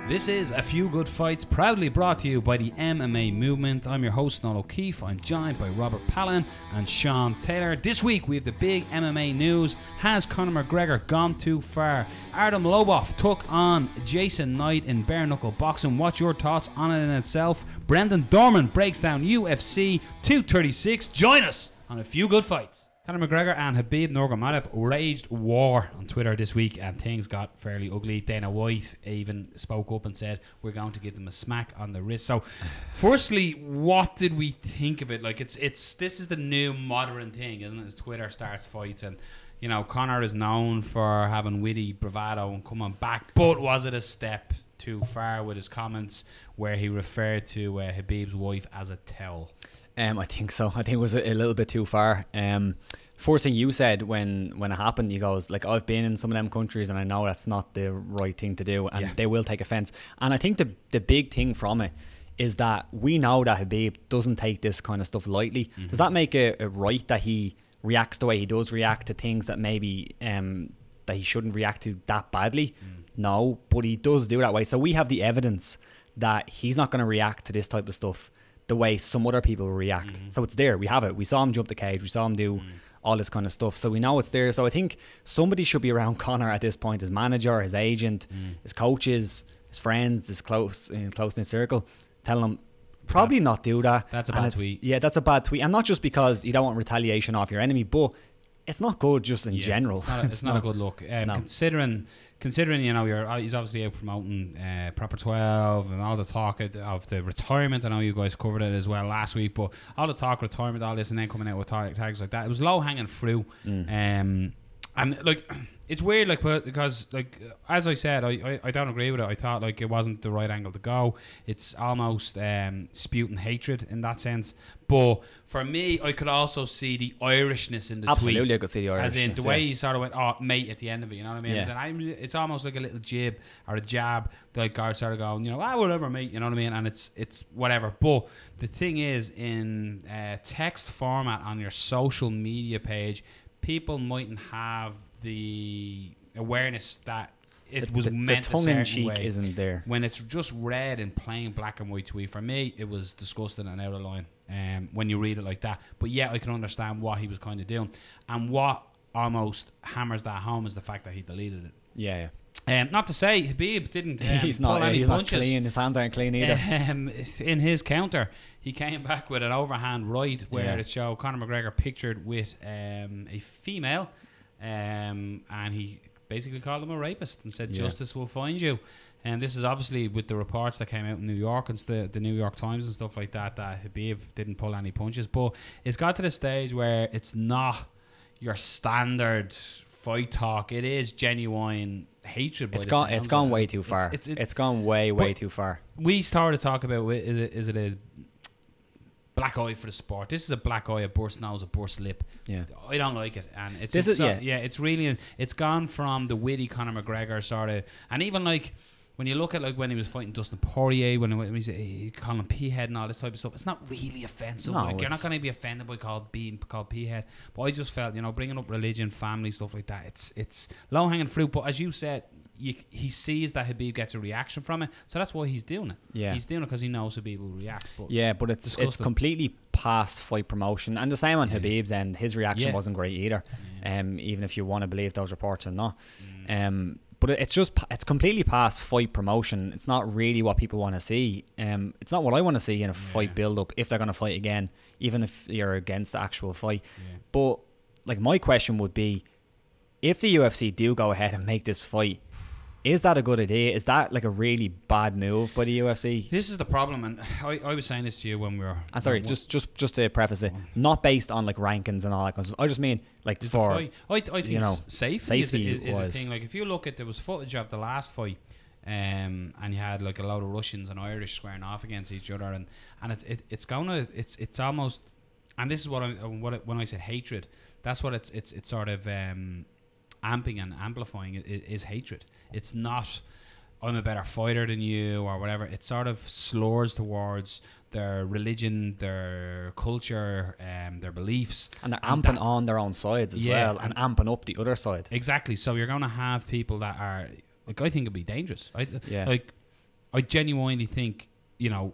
This is A Few Good Fights, proudly brought to you by the MMA Movement. I'm your host, Noel O'Keefe. I'm joined by Robert Palin and Sean Taylor. This week we have the big MMA news. Has Conor McGregor gone too far? Artem Lobov took on Jason Knight in bare-knuckle boxing. What's your thoughts on it in itself? Brendan Dorman breaks down UFC 236. Join us on A Few Good Fights. Conor McGregor and Khabib Nurmagomedov waged war on Twitter this week, and things got fairly ugly. Dana White even spoke up and said, we're going to give them a smack on the wrist. So, firstly, what did we think of it? Like, this is the new modern thing, isn't it? As Twitter starts fights, and you know, Conor is known for having witty bravado and coming back. But was it a step too far with his comments where he referred to Khabib's wife as a towel? I think so. I think it was a little bit too far. First thing you said when it happened, you goes like, I've been in some of them countries and I know that's not the right thing to do, and they will take offence. And I think the big thing from it is that we know that Khabib doesn't take this kind of stuff lightly. Mm-hmm. Does that make it right that he reacts the way he does react to things that maybe that he shouldn't react to that badly? No, but he does do that way. So we have the evidence that he's not going to react to this type of stuff the way some other people react. So it's there. We have it. We saw him jump the cage. We saw him do all this kind of stuff. So we know it's there. So I think somebody should be around Conor at this point. His manager, his agent, his coaches, his friends, his close-knit circle. Tell him, probably not do that. That's a bad tweet. Yeah, that's a bad tweet. And not just because you don't want retaliation off your enemy, but it's not good just in general. It's not a good look. No. Considering, you know, he's obviously out promoting Proper 12 and all the talk of the retirement. I know you guys covered it as well last week, but all the talk, retirement, all this, and then coming out with tags like that, it was low hanging fruit. And like, it's weird, like, because like, as I said, I don't agree with it. I thought like it wasn't the right angle to go. It's almost spewing hatred in that sense. But for me, I could also see the Irishness in the tweet. Absolutely, I could see the Irishness. As in the way he sort of went, "Oh, mate," at the end of it. You know what I mean? Yeah. It's almost like a little jib or a jab. The like guards started going, you know, whatever, mate. You know what I mean? And it's whatever. But the thing is, in text format on your social media page, people mightn't have the awareness that it was meant the tongue a in certain cheek way. Isn't there when it's just read in plain black and white tweet? For me, it was disgusting and out of line when you read it like that. But yeah, I can understand what he was kind of doing, and what almost hammers that home is the fact that he deleted it. Yeah. Not to say Khabib didn't he's pull any he's punches. Not clean. His hands aren't clean either. In his counter, he came back with an overhand right where it showed Conor McGregor pictured with a female, and he basically called him a rapist and said justice will find you. And this is obviously with the reports that came out in New York and the New York Times and stuff like that Khabib didn't pull any punches. But it's got to the stage where it's not your standard fight talk. It is genuine hatred. It's gone way too far. It's gone way too far. We started to talk about, is it a black eye for the sport? This is a black eye, a burst nose, a burst lip. Yeah, I don't like it, and it's really, it's gone from the witty Conor McGregor sort of, and even like when you look at like when he was fighting Dustin Poirier, when he called him P-head and all this type of stuff, it's not really offensive. No, like, you're not going to be offended by being called P-head. But I just felt, you know, bringing up religion, family, stuff like that, it's low hanging fruit. But as you said, he sees that Khabib gets a reaction from it, so that's why he's doing it. Yeah, he's doing it because he knows Khabib will react. But it's completely past fight promotion, and the same on Khabib's end. His reaction wasn't great either. Even if you want to believe those reports or not. But it's completely past fight promotion. It's not really what people want to see. It's not what I want to see in a fight build-up if they're going to fight again, even if you're against the actual fight. But like, my question would be, if the UFC do go ahead and make this fight, is that a good idea? Is that like a really bad move by the UFC? This is the problem, and I was saying this to you when we were... I'm sorry, just to preface it, not based on like rankings and all that kind of stuff. I just mean like I think, you know, safety is a thing. Like, if you look at, there was footage of the last fight, and you had like a load of Russians and Irish squaring off against each other, and it's almost, and this is when I said hatred, that's what it's sort of amping and amplifying is hatred. It's not, I'm a better fighter than you or whatever. It sort of slurs towards their religion, their culture, their beliefs, and they're amping on their own sides as well, and amping up the other side. Exactly. So you're going to have people that are like, I think it'd be dangerous. Like, I genuinely think, you know,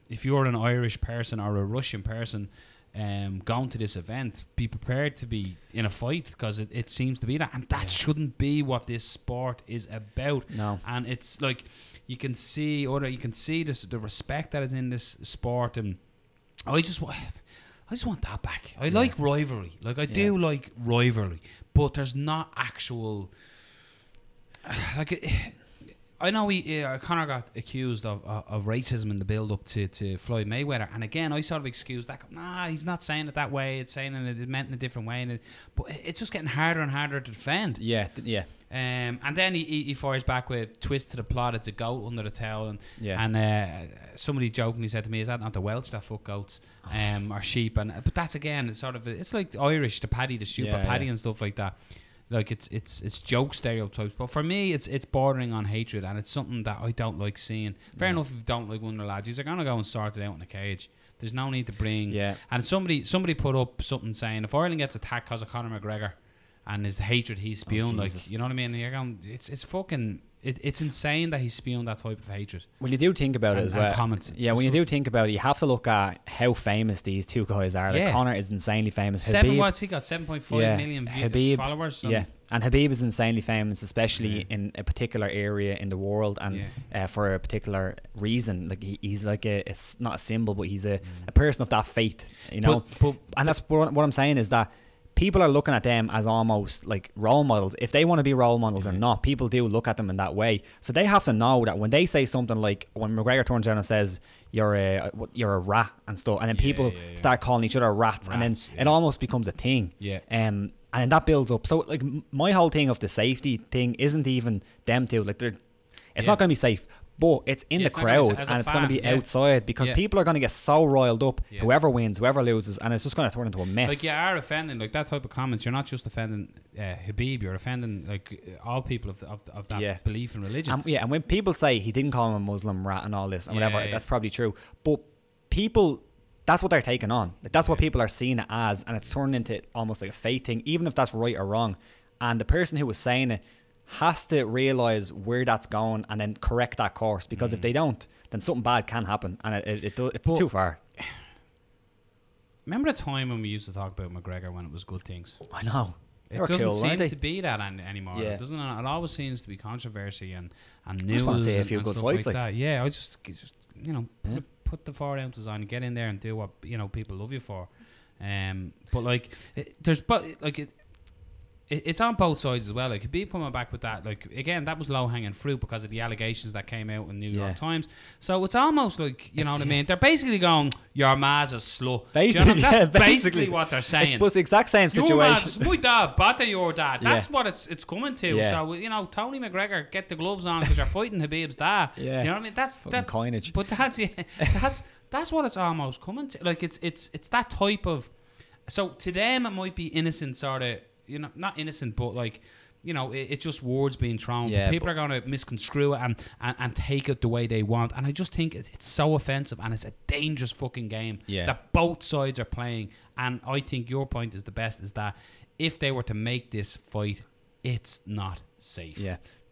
if you're an Irish person or a Russian person going to this event, be prepared to be in a fight, because it seems to be that, and that shouldn't be what this sport is about. No. And it's like you can see this, the respect that is in this sport, and I just want that back. I like rivalry, like I do like rivalry, but there's not actual like. I know Conor got accused of racism in the build-up to Floyd Mayweather, and again, I sort of excused that. Nah, he's not saying it that way. It's saying it meant in a different way, but it's just getting harder and harder to defend. Yeah. And then he fires back with twist to the plot. It's a goat under the towel, and somebody jokingly said to me, "Is that not the Welsh that fuck goats or sheep?" But that's again, it's like the Irish, the paddy, the stupid paddy, and stuff like that. Like it's joke stereotypes, but for me it's bordering on hatred, and it's something that I don't like seeing. Fair enough if you don't like one of the lads, you're gonna go and sort it out in a cage. There's no need to bring. And somebody put up something saying if Ireland gets attacked because of Conor McGregor and his hatred he's spewing, like, you know what I mean? You're going, it's fucking. It's insane that he's spewing that type of hatred. Well, you do think about it as well. Comments. When you do think about it, you have to look at how famous these two guys are. Like Conor is insanely famous. He got 7.5 million Habib, followers. And Habib is insanely famous, especially in a particular area in the world, and for a particular reason. Like he's like it's not a symbol, but he's a person of that faith, you know. And that's what I'm saying is that people are looking at them as almost like role models. If they want to be role models or not, people do look at them in that way. So they have to know that when they say something like, when McGregor turns around and says you're a rat and stuff, and then people start calling each other rats, and then it almost becomes a thing. And then that builds up. So like my whole thing of the safety thing isn't even them two. Like it's not going to be safe. But it's in the crowd, and it's going to be outside, because people are going to get so riled up, whoever wins, whoever loses, and it's just going to turn into a mess. Like, you are offending, like, that type of comments. You're not just offending Khabib, you're offending, like, all people of that belief in religion. And when people say he didn't call him a Muslim rat and all this and whatever, that's probably true. But people, that's what they're taking on. Like, that's what people are seeing it as, and it's turned into almost like a faith thing, even if that's right or wrong. And the person who was saying it has to realise where that's going and then correct that course, because if they don't, then something bad can happen, and it's too far. Remember the time when we used to talk about McGregor when it was good things? I know. It doesn't seem to be that anymore. Doesn't it? It always seems to be controversy and news. I just want to see a few good fights like that. Yeah, I just you know, put the 4 ounces on and get in there and do what, you know, people love you for. But like it's on both sides as well. Like, Khabib coming back with that, like, again, that was low hanging fruit because of the allegations that came out in New York Times. So it's almost like, you know what I mean? They're basically going, your ma's a slut. Basically, you know, that's basically what they're saying. It's the exact same situation. Your ma's my dad, bother your dad. That's what it's coming to. So, you know, Tony McGregor, get the gloves on because you're fighting Khabib's dad. You know what I mean? That's that coinage. But that's what it's almost coming to. Like, it's that type of. So to them, it might be innocent, sort of. You know, not innocent, but like, you know, it's just words being thrown. People are going to misconstrue it and take it the way they want. And I just think it's so offensive, and it's a dangerous fucking game that both sides are playing. And I think your point is the best, is that if they were to make this fight, it's not safe.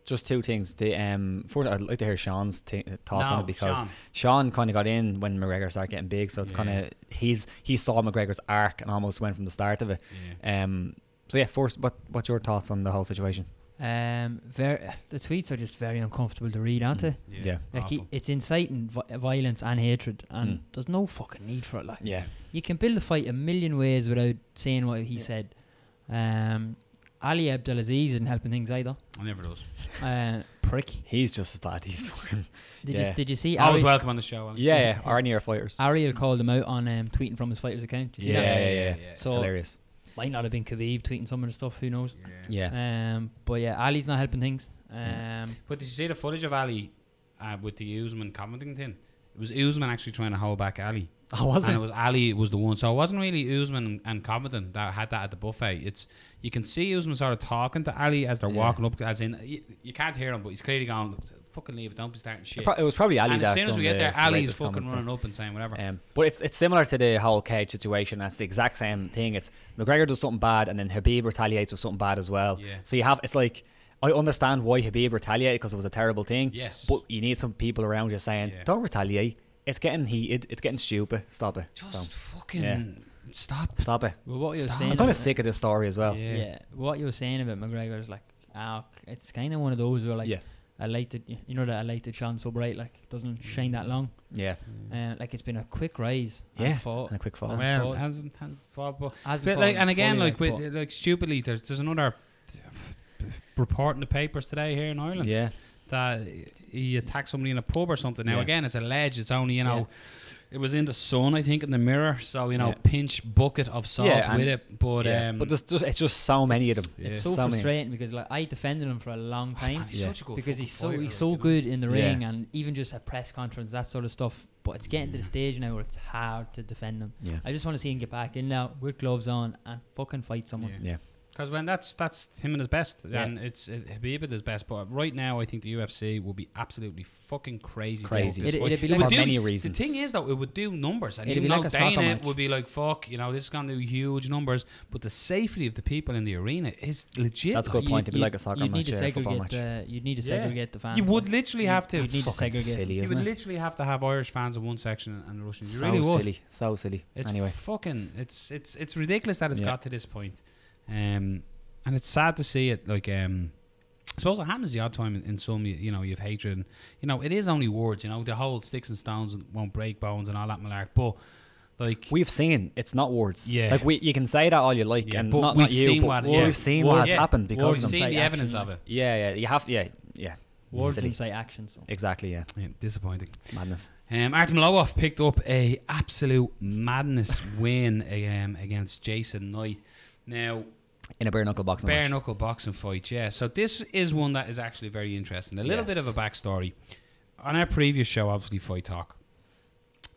Just two things. First, I'd like to hear Sean's thoughts on it, because Sean kind of got in when McGregor started getting big. So it's kind of, he saw McGregor's arc and almost went from the start of it. So first, what's your thoughts on the whole situation? The tweets are just very uncomfortable to read, aren't they? Like, it's inciting violence and hatred, and there's no fucking need for it. Like, you can build a fight a million ways without saying what he said. Ali Abdelaziz isn't helping things either. I never does. Prick. He's just as bad. He's fucking. Did you see? Always welcome on the show. Our near fighters. Ariel called him out on tweeting from his fighter's account. Did you see that? So, it's hilarious. Might not have been Khabib tweeting some of the stuff, who knows. But Ali's not helping things. But did you see the footage of Ali with the Usman commenting thing? It was Usman actually trying to hold back Ali. Oh, was it? And it was Ali was the one. So it wasn't really Usman and Covington that had that at the buffet. It's, you can see Usman sort of talking to Ali as they're walking up, as in, you can't hear him, but he's clearly going, fucking leave it, don't be starting shit. It was probably Ali. And that as soon as we get there, Ali's fucking comments running up and saying whatever. But it's similar to the whole cage situation. That's the exact same thing. It's McGregor does something bad, and then Khabib retaliates with something bad as well. So you have, it's like, I understand why Khabib retaliated, because it was a terrible thing. Yes. But you need some people around you saying, don't retaliate. It's getting heated. It's getting stupid. Stop it. Just fucking stop it. Well, what you were saying, I'm kind of sick of this story as well. Yeah. What you were saying about McGregor is like, it's kind of one of those where like, I like the shine so bright, like it doesn't shine that long. Yeah. Like it's been a quick rise. And a quick fall. Well, it hasn't fought, but like, and again, like with, like stupidly, there's another report in the papers today here in Ireland. Yeah. That he attacked somebody in a pub or something. Now again, it's alleged. It's only it was in the sun, I think, in the mirror. So pinch bucket of salt with it. But but it's just so many of them. It's so frustrating because like I defended him for a long time. He's such a good because he's fighter, so good in the ring, and even just a press conference, that sort of stuff. But it's getting to the stage now where it's hard to defend him. Yeah. I just want to see him get back in now with gloves on and fucking fight someone. Yeah. Because when that's him at his best, and it's Khabib at his best. But right now, I think the UFC will be absolutely fucking crazy. It'd be like for many reasons. The thing is, though, it would do numbers, and it'd even be like though Dana would be like, "Fuck, this is gonna do huge numbers." But the safety of the people in the arena is legit. That's a good point. It'd be like a soccer match, football match. You'd need to segregate the fans. You would literally have to. You'd need to segregate. Silly, you would literally have to have Irish fans in one section and Russians. You really would. So silly. It's anyway, fucking. It's ridiculous that it's got to this point. And it's sad to see it. Like, I suppose it happens the odd time in some. You have hatred, and it is only words. The whole sticks and stones won't break bones and all that malark. But like we've seen, it's not words. Yeah, like you can say that all you like, and but not you. But we've seen what has happened because we've seen the evidence of it. Yeah, you have. Yeah. Words incite action. So. Exactly. Yeah. Disappointing. Madness. Artem-Knight picked up a absolute madness win against Jason Knight. Now. In a bare-knuckle boxing match. Bare-knuckle boxing fight, yeah. So this is one that is actually very interesting. A little bit of a backstory. On our previous show, obviously Fight Talk,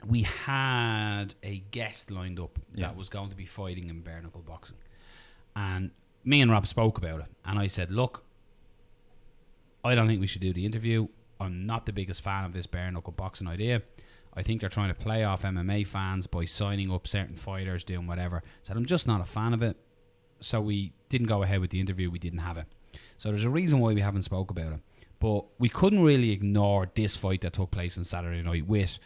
we had a guest lined up that was going to be fighting in bare-knuckle boxing. And me and Rob spoke about it. And I said, look, I don't think we should do the interview. I'm not the biggest fan of this bare-knuckle boxing idea. I think they're trying to play off MMA fans by signing up certain fighters, doing whatever. So I'm just not a fan of it. So we didn't go ahead with the interview. We didn't have it. So there's a reason why we haven't spoke about it. But we couldn't really ignore this fight that took place on Saturday night with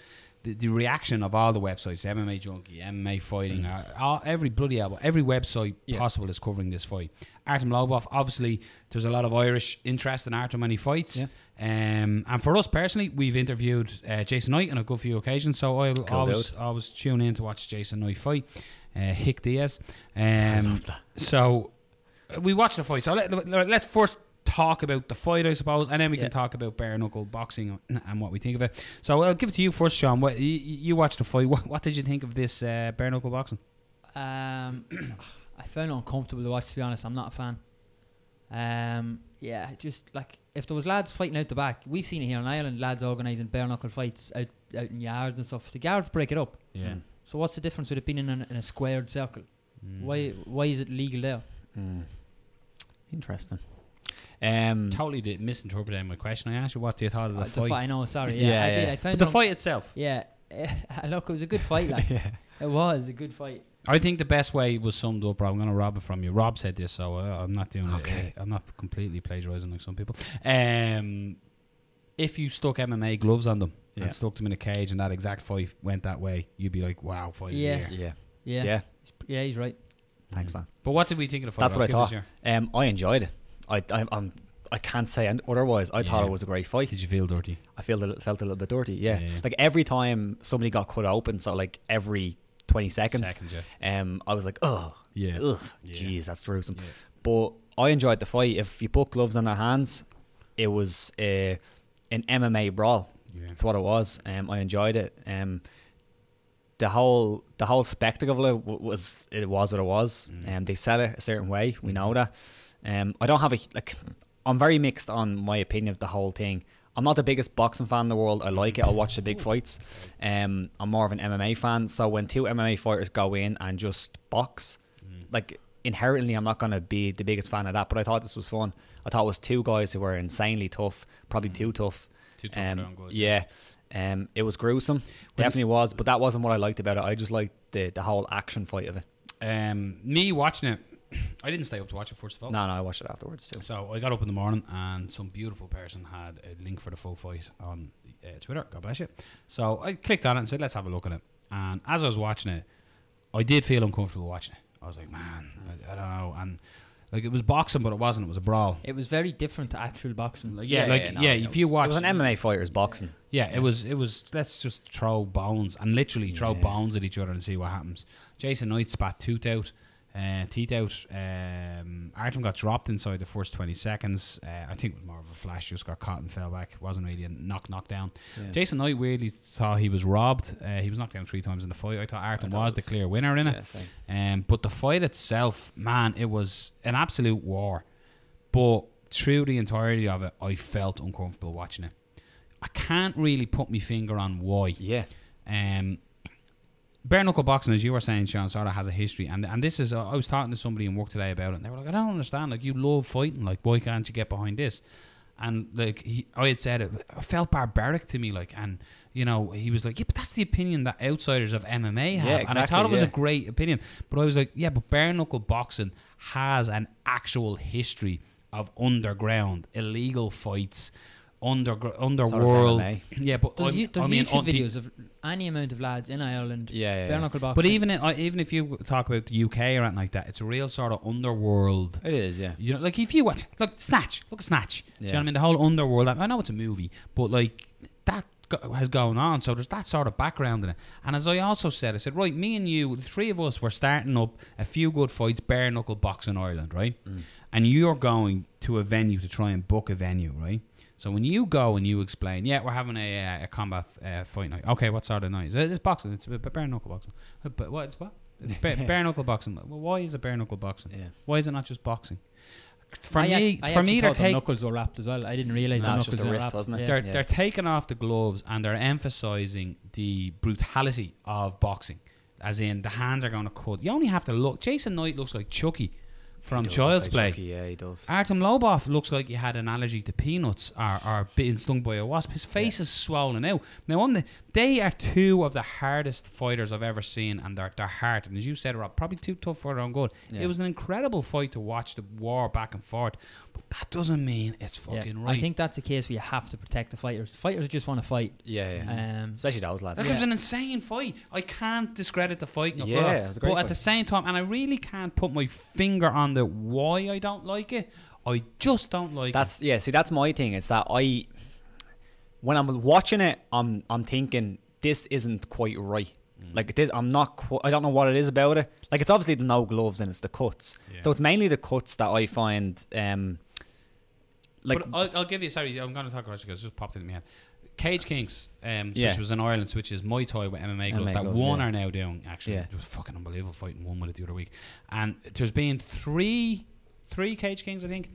the reaction of all the websites, MMA Junkie, MMA Fighting, every website possible is covering this fight. Artem-Knight, obviously, there's a lot of Irish interest in Artem when he fights. Yeah. And for us personally, we've interviewed Jason Knight on a good few occasions, so I'll always tune in to watch Jason Knight fight. Hick Diaz. So we watched the fight. So let's first talk about the fight, I suppose, and then we can talk about bare-knuckle boxing and what we think of it. So I'll give it to you first, Sean. You watched the fight. What did you think of this bare-knuckle boxing? I found it uncomfortable to watch, to be honest. I'm not a fan. Just like if there was lads fighting out the back, we've seen it here in Ireland, lads organising bare-knuckle fights out in yards and stuff. The guards break it up. Yeah. So what's the difference with it being in a squared circle? Why is it legal there? Interesting. Totally misinterpreted my question. I asked you what you thought of the fight. I know, sorry. I did. I found the fight itself. Yeah. Look, it was a good fight. Like. It was a good fight. I think the best way was summed up. I'm going to rob it from you. Rob said this, so I'm not doing it. I'm not completely plagiarising like some people. If you stuck MMA gloves on them and stuck them in a cage and that exact fight went that way, you'd be like, wow, fight of the year. Yeah, he's right. Thanks, man. But what did we think of the fight? That's what I thought. I enjoyed it. I can't say otherwise. I thought it was a great fight. Did you feel dirty? I felt a little bit dirty. Yeah. Like every time somebody got cut open, so like every 20 seconds, I was like, jeez, that's gruesome. But I enjoyed the fight. If you put gloves on their hands, it was an MMA brawl. That's what it was. I enjoyed it. The whole spectacle of it was what it was. They said it a certain way. We know that. I don't have I'm very mixed on my opinion of the whole thing. I'm not the biggest boxing fan in the world. I like it. I watch the big fights. I'm more of an MMA fan. So when two MMA fighters go in and just box, like inherently I'm not going to be the biggest fan of that. But I thought this was fun. I thought it was two guys who were insanely tough, probably too tough. Too tough for good. Yeah. It was gruesome. Definitely was. But that wasn't what I liked about it. I just liked the whole action fight of it. Me watching it, I didn't stay up to watch it first of all. No, I watched it afterwards too. So I got up in the morning and some beautiful person had a link for the full fight on Twitter. God bless you. So I clicked on it and said, let's have a look at it. And as I was watching it, I did feel uncomfortable watching it. I was like, man, I don't know. And like, it was boxing, but it wasn't. It was a brawl. It was very different to actual boxing. Like, if you watch, it was an MMA fighter's boxing. Yeah, it was. Let's just throw bones and literally throw bones at each other and see what happens. Jason Knight spat teeth out. Artem got dropped inside the first 20 seconds. I think it was more of a flash, just got caught and fell back. Wasn't really a knockdown. Yeah. Jason Knight weirdly thought he was robbed. He was knocked down 3 times in the fight. I thought Artem was the clear winner in it. But the fight itself, man, it was an absolute war. But through the entirety of it, I felt uncomfortable watching it. I can't really put my finger on why. Yeah. Bare-knuckle boxing, as you were saying, Sean, sort of has a history, and this is I was talking to somebody in work today about it, and they were like, I don't understand, like, you love fighting, like, why can't you get behind this? And like, I had said it felt barbaric to me, like, and you know, he was like, yeah, but that's the opinion that outsiders of MMA have. Exactly, and I thought it was a great opinion, but I was like, yeah, but bare-knuckle boxing has an actual history of underground illegal fights, underworld. Yeah, but there's YouTube videos of any amount of lads in Ireland, bare-knuckle boxing. But even if you talk about the UK or anything like that, it's a real sort of underworld. It is, yeah. You know, like if you watch, look at Snatch. Do you know what I mean? The whole underworld. I know it's a movie, but like that has gone on. So there's that sort of background in it. And as I also said, I said, right, me and you, the 3 of us, were starting up a few good fights, bare-knuckle boxing in Ireland, right? And you're going to a venue to try and book a venue, right? So when you go and you explain, we're having a combat fight night. Okay, what sort of night? It's boxing. It's bare-knuckle boxing. But what? It's what? It's bare-knuckle boxing. Well, why is it bare-knuckle boxing? Yeah. Why is it not just boxing? For me, the knuckles were wrapped as well. I didn't realise the knuckles were wrapped. Wasn't it? They're taking off the gloves and they're emphasising the brutality of boxing. As in, the hands are going to cut. You only have to look. Jason Knight looks like Chucky from Child's Play. Chucky, yeah, he does. Artem Lobov looks like he had an allergy to peanuts or being stung by a wasp. His face is swollen out. Now, they are 2 of the hardest fighters I've ever seen, and they're hard. And as you said, Rob, probably too tough for their own good. Yeah. It was an incredible fight to watch, the war back and forth. But that doesn't mean it's fucking right. I think that's a case where you have to protect the fighters. The fighters just want to fight. Yeah. Especially those lads. That was an insane fight. I can't discredit the fight. It was a great fight. At the same time, and I really can't put my finger on the why I don't like it. I just don't like it. Yeah, see, that's my thing. It's that when I'm watching it, I'm thinking this isn't quite right. Like this, I don't know what it is about it. Like, it's obviously the no gloves and it's the cuts. Yeah. So it's mainly the cuts that I find. But I'll give you. Sorry, I'm going to talk about it because it just popped into my head. Cage Kings, which was in Ireland, which is Muay Thai with MMA gloves. That one are now doing actually. It was fucking unbelievable fighting one with it the other week. And there's been three Cage Kings, I think.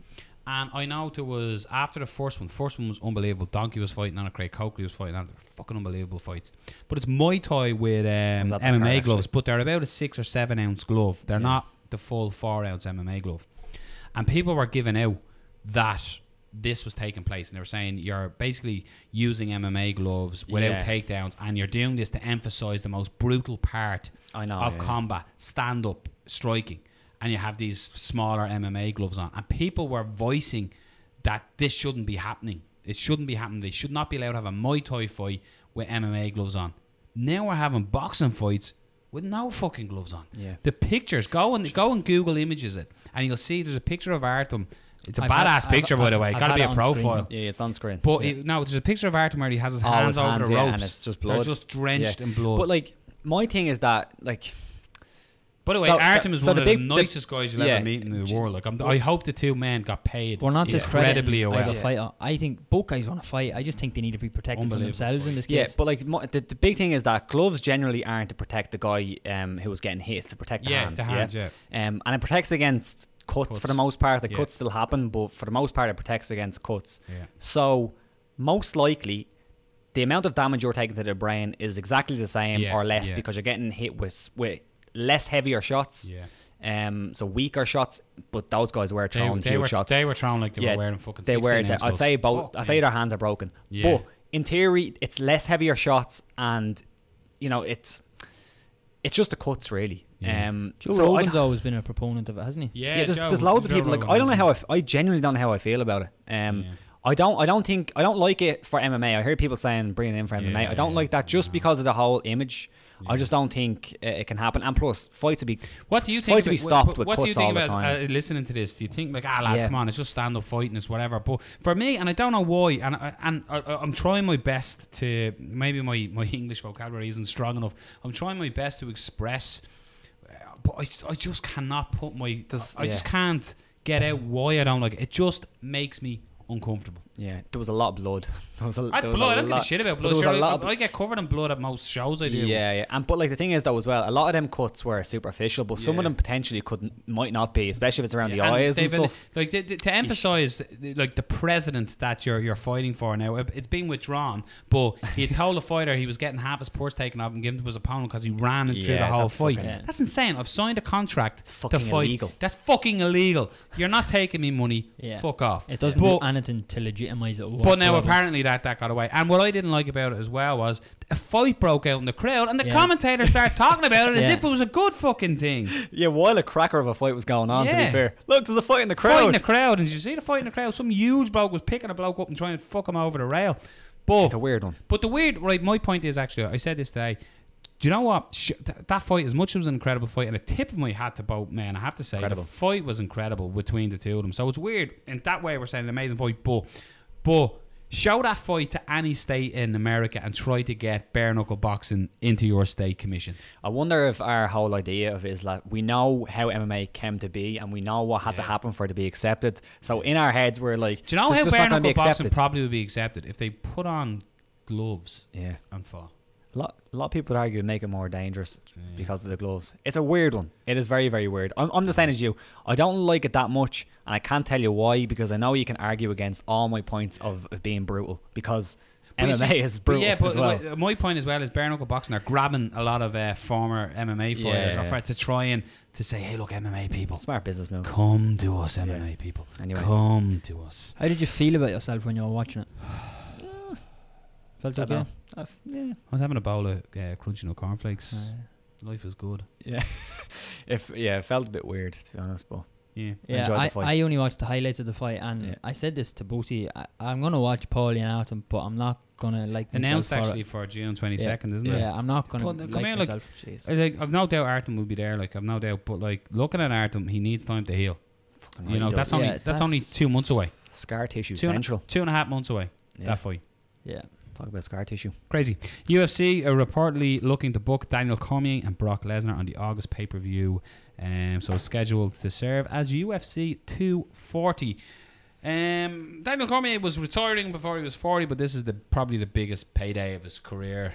And I know there was, after the first one was unbelievable. Donkey was fighting on it, Craig Coakley was fighting on it. Fucking unbelievable fights. But it's Muay Thai with MMA gloves, but they're about a 6 or 7 ounce glove. They're not the full 4 ounce MMA glove. And people were giving out that this was taking place, and they were saying you're basically using MMA gloves without takedowns, and you're doing this to emphasize the most brutal part of combat, stand up striking. And you have these smaller MMA gloves on. And people were voicing that this shouldn't be happening. It shouldn't be happening. They should not be allowed to have a Muay Thai fight with MMA gloves on. Now we're having boxing fights with no fucking gloves on. Yeah. The pictures, go and Google images it, and you'll see there's a picture of Artem. It's a badass picture, by the way. Got to be a profile. Yeah, it's on screen. But there's a picture of Artem where he has his hands over the ropes. And it's just blood. They're just drenched in blood. But like, my thing is that, like, by the way, Artem is one of the nicest guys you'll ever meet in the world. Like, I hope the 2 men got paid. We're not incredibly well. Fighter. I think both guys want to fight. I just think they need to be protected from themselves in this case. Yeah, but like the big thing is that gloves generally aren't to protect the guy who was getting hit. It's to protect the hands. And it protects against cuts for the most part. The cuts still happen, but for the most part, it protects against cuts. Yeah. So most likely, the amount of damage you're taking to the brain is exactly the same or less because you're getting hit with less heavier shots, so weaker shots, but those guys were throwing huge shots. They were throwing like they were wearing fucking 16 ounce I'd say both. I'd say their hands are broken. Yeah. But in theory, it's less heavier shots, and you know, it's it's just the cuts, really. Joe Rogan's always been a proponent of it, hasn't he? Yeah, there's loads of people. Like, I don't know how I genuinely don't know how I feel about it. I don't like it for MMA. I heard people saying bring it in for MMA. I don't like that just because of the whole image. I just don't think it can happen. And plus, fights would be stopped with cuts all the time. Listening to this? Do you think like, lads, come on, it's just stand up fighting, it's whatever. But for me, and I don't know why, and I'm trying my best to, maybe my English vocabulary isn't strong enough. I'm trying my best to express, but I just cannot put my. I just can't get out why I don't like it. It just makes me uncomfortable. Yeah, there was a lot of blood. I don't give a shit about blood. I get covered in blood at most shows I do. Yeah. But like the thing is though as well, a lot of them cuts were superficial, but some of them potentially might not be, especially if it's around the eyes and stuff. Like to emphasise, like the president that you're fighting for now, it's been withdrawn, but he had told the fighter he was getting half his purse taken off and given to his opponent because he ran through the whole fight. That's insane. I've signed a contract to fight. Illegal. That's fucking illegal. You're not taking me money. Fuck off. It doesn't do anything to legitimise it whatsoever. But now apparently that got away. And what I didn't like about it as well was a fight broke out in the crowd and the commentators started talking about it as if it was a good fucking thing. Yeah, while a cracker of a fight was going on, to be fair. Look, there's a fight in the crowd. And did you see the fight in the crowd? Some huge bloke was picking a bloke up and trying to fuck him over the rail. But it's a weird one. But my point is actually, I said this today, do you know what? That fight, as much as it was an incredible fight, and a tip of my hat to both men, I have to say, the fight was incredible between the two of them. So it's weird. In that way, we're saying an amazing fight, but show that fight to any state in America and try to get bare-knuckle boxing into your state commission. I wonder if our whole idea of it is that we know how MMA came to be and we know what had to happen for it to be accepted. So in our heads, we're like, do you know how bare-knuckle boxing probably would be accepted? If they put on gloves and fought. A lot of people would argue make it more dangerous because of the gloves. It's a weird one. It is very, very weird. I'm the same as you. I don't like it that much, and I can't tell you why, because I know you can argue against all my points of it being brutal, because MMA is brutal as well. My point as well is bare-knuckle boxing are grabbing a lot of former MMA fighters to try and to say, hey, look, MMA people. Smart business move. Come to us, MMA people. Anyway. Come to us. How did you feel about yourself when you were watching it? Felt okay? I was having a bowl of crunchy nut cornflakes. Life is good. Yeah. It felt a bit weird, to be honest, but I enjoyed the fight. I only watched the highlights of the fight, and I said this to Booty, I'm going to watch Paulie and Artem, but I'm not going to like announced actually for June 22nd, isn't it? Yeah, I'm not going to like myself. I've no doubt Artem will be there, I've no doubt, but looking at Artem, he needs time to heal. That's only 2 months away. Scar tissue central. 2.5 months away, that fight. Yeah. Talk about scar tissue. Crazy. UFC are reportedly looking to book Daniel Cormier and Brock Lesnar on the August pay-per-view. So scheduled to serve as UFC 240. Daniel Cormier was retiring before he was 40, but this is probably the biggest payday of his career.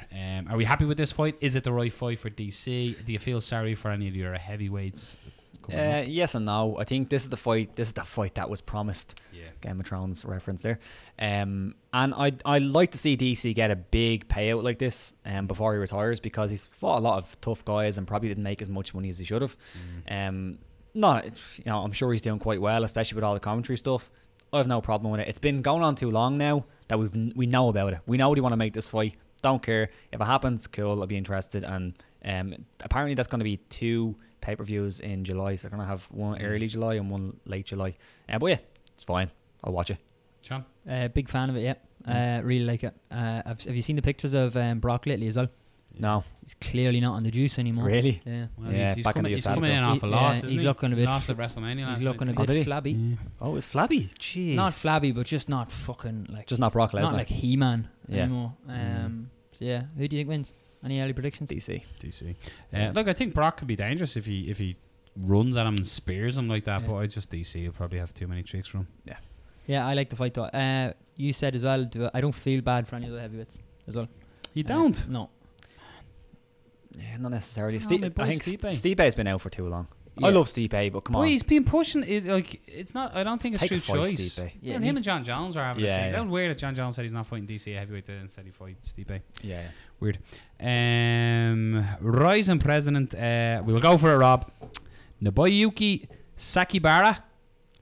Are we happy with this fight? Is it the right fight for DC? Do you feel sorry for any of your heavyweights? Yes and no. I think this is the fight that was promised. Game of Thrones reference there. And I'd like to see DC get a big payout like this before he retires, because he's fought a lot of tough guys and probably didn't make as much money as he should have. I'm sure he's doing quite well, especially with all the commentary stuff. I have no problem with it. It's been going on too long now that we know about it. We know they want to make this fight. Don't care if it happens. Cool, I'll be interested. And apparently that's going to be 2 pay-per-views in July, so they're going to have one early July and one late July. But yeah, it's fine. I'll watch it. John? Big fan of it, really like it. Have you seen the pictures of Brock lately as well? No. He's clearly not on the juice anymore. Really? Yeah. Well, he's coming in off a loss, isn't he? He's looking a bit... Lost at WrestleMania last He's looking a bit flabby. Yeah. Oh, it's flabby? Jeez. Not flabby, but just not fucking like... Just not Brock Lesnar. Not like He-Man anymore. So yeah, who do you think wins? Any early predictions? DC. Look, I think Brock could be dangerous if he runs at him and spears him like that, but I just DC will probably have too many tricks for him. Yeah, I like the fight though. You said as well, I don't feel bad for any of the heavyweights as well. You don't? No. Yeah, not necessarily. I think Stipe has been out for too long. I love Stipe, but come on. He's been pushing it, it's not. I don't think it's true choice. Yeah, him and John Jones are having a thing. That was weird that John Jones said he's not fighting DC heavyweight and said he fights Stipe. Yeah. Weird. Rising president. We'll go for it, Rob. Nobuyuki Sakakibara.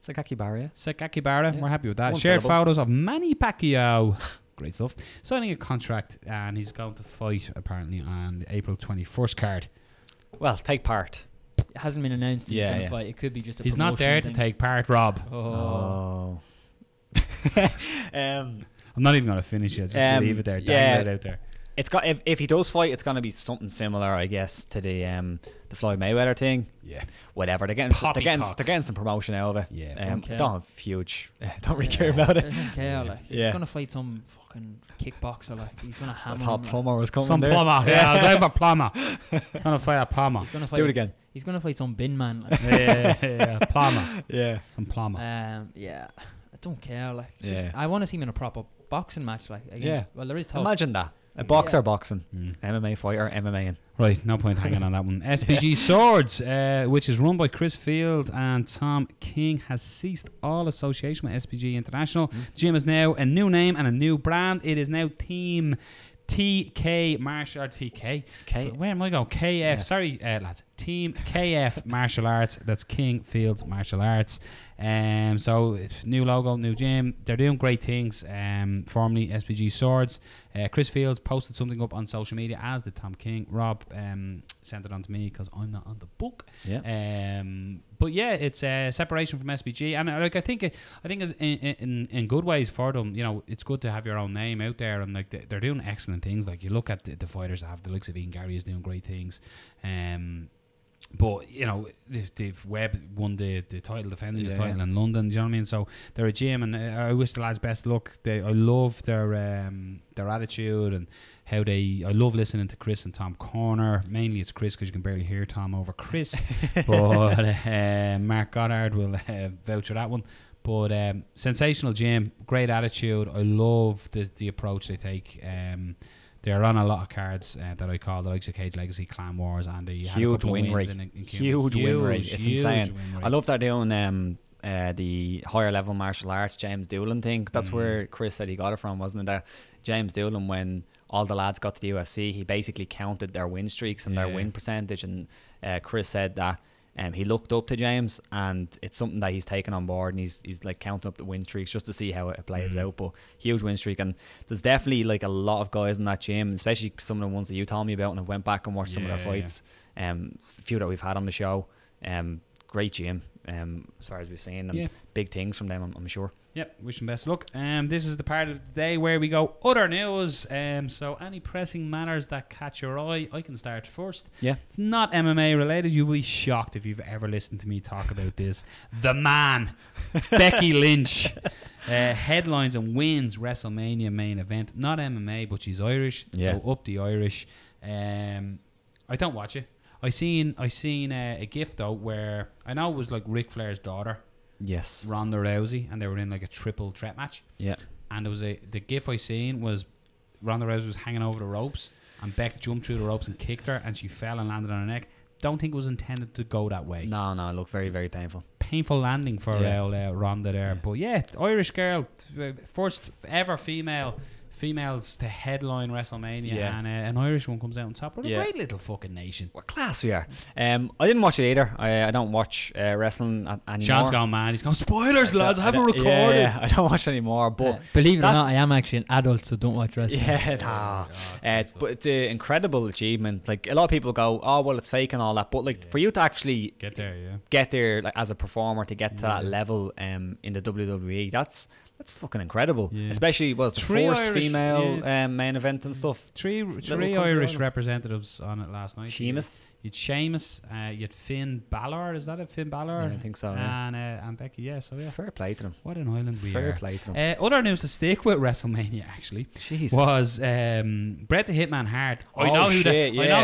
Sakakibara. We're happy with that. One Shared syllable. photos of Manny Pacquiao. Great stuff. Signing a contract, and he's going to fight apparently on the April 21st card. Well, take part. It hasn't been announced he's going to fight. It could be just a He's not there thing. to take part, Rob. Oh. I'm not even going to finish it. Just leave it there. Dangle it out there. It's got if he does fight, it's going to be something similar, I guess, to the Floyd Mayweather thing. Yeah. Whatever. They're getting some promotion out of it. Yeah. Don't have huge. Don't really care about it. Don't care. Like he's going to fight some fucking kickboxer. Like he's going to hammer. The top plumber was coming. Some there. plumber. Yeah, I was like a plumber. Gonna fight a plumber. He's gonna fight, do it again. He's going to fight some bin man. Like. yeah, plumber. Yeah. Some plumber. Yeah. I don't care. Like. Yeah. I want to see him in a proper boxing match. Like. Against, well, there is talk. Imagine that. A boxer boxing. MMA fighter MMA-ing. Right, no point hanging on that one. SBG Swords, which is run by Chris Field and Tom King, has ceased all association with SBG International. Gym is now a new name and a new brand. It is now Team TK Martial Arts. TK? Where am I going? KF. Yeah. Sorry, lads. Team KF Martial Arts. That's King Fields Martial Arts. So new logo, new gym. They're doing great things. Formerly SBG Swords. Chris Fields posted something up on social media, as did Tom King. Rob sent it on to me because I'm not on the book. Yeah. But yeah, it's a separation from SBG, and like I think in good ways for them. You know, it's good to have your own name out there, and like they're doing excellent things. Like you look at the fighters that have the likes of Ian Gary is doing great things. But you know, they've Webb won the title, defending his title in London. Do you know what I mean? So they're a gym, and I wish the lads best luck. I love their attitude and how I love listening to Chris and Tom Corner. Mainly it's Chris because you can barely hear Tom over Chris. But Mark Goddard will vouch for that one. But sensational gym, great attitude. I love the approach they take. They're on a lot of cards that I call the likes of Cage Legacy, Clan Wars, and the huge win rate. Huge win rate. It's insane. I love that doing the higher level martial arts James Doolan thing. That's where Chris said he got it from, wasn't it? That James Doolan, when all the lads got to the UFC, he basically counted their win streaks and their win percentage, and Chris said that he looked up to James, and it's something that he's taken on board, and he's like counting up the win streaks just to see how it plays out. But huge win streak, and there's definitely like a lot of guys in that gym, especially some of the ones that you told me about, and I went back and watched some of their fights. Few that we've had on the show. Great gym, as far as we've seen, and big things from them, I'm sure. Yep, wish them best of luck. This is the part of the day where we go other news. So any pressing matters that catch your eye, I can start first. Yeah. It's not MMA related. You'll be shocked if you've ever listened to me talk about this. The man, Becky Lynch, headlines and wins WrestleMania main event. Not MMA, but she's Irish, so up the Irish. I don't watch it. I seen a GIF though where I know it was like Ric Flair's daughter. Yes. Ronda Rousey, and they were in like a triple threat match. Yeah. And there was the GIF I seen was Ronda Rousey was hanging over the ropes, and Beck jumped through the ropes and kicked her, and she fell and landed on her neck. Don't think it was intended to go that way. No, it looked very, very painful. Painful landing for Ronda there. But Irish girl, first ever females to headline WrestleMania, and an Irish one comes out on top. We're a great little fucking nation. What class we are. I didn't watch it either. I don't watch wrestling anymore. Sean's gone mad. He's gone, spoilers lads, I haven't recorded. Yeah, I don't watch anymore. But believe it or not, I am actually an adult, so don't watch wrestling. But it's an incredible achievement. Like a lot of people go, oh well, it's fake and all that, but like for you to actually get there like as a performer, to get to that level in the WWE, that's fucking incredible. Especially was the first Irish, female main event and stuff. Three Irish representatives on it last night. Sheamus. You'd Sheamus, you'd Finn Balor, is that it? Finn Balor? Yeah, I think so. And Becky, Fair play to them. What an island we are. Fair play to them. Other news to stick with WrestleMania actually was Bret the Hitman Hart. I know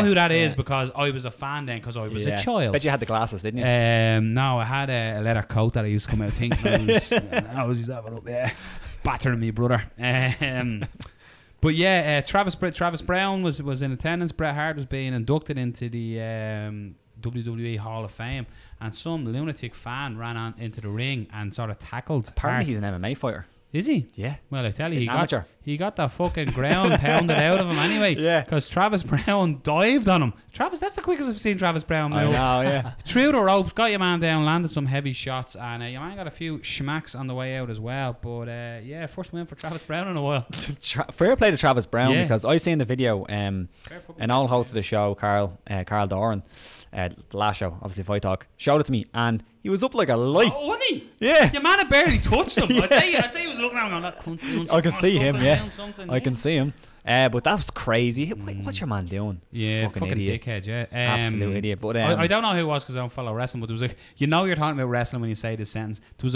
who that is because I was a fan then because I was a child. Bet you had the glasses, didn't you? No, I had a leather coat that I used to come out thinking I was just having up battering me brother. But Travis Brown was in attendance. Bret Hart was being inducted into the WWE Hall of Fame, and some lunatic fan ran on into the ring and sort of tackled. Apparently he's an MMA fighter. Is he? Yeah. Well, I tell you, amateur. He got that fucking ground pounded out of him anyway. Yeah. Because Travis Brown dived on him. That's the quickest I've seen Travis Brown move. I know, yeah. Through the ropes, got your man down, landed some heavy shots, and your man got a few schmacks on the way out as well. But yeah, first win for Travis Brown in a while. Fair play to Travis Brown, because I seen the video. An old host of the show, Carl Doran, the last show, obviously Fight Talk, showed it to me, and he was up like a light. Oh, wasn't he? Yeah. Your man had barely touched him. Yeah. I'd say he was looking around going, that cunt's doing something. I can see him, yeah. I yeah. can see him. But that was crazy. What's your man doing? Yeah, fucking idiot. dickhead, yeah. Absolute idiot. But I don't know who it was because I don't follow wrestling, but there was like, you know you're talking about wrestling when you say this sentence. There was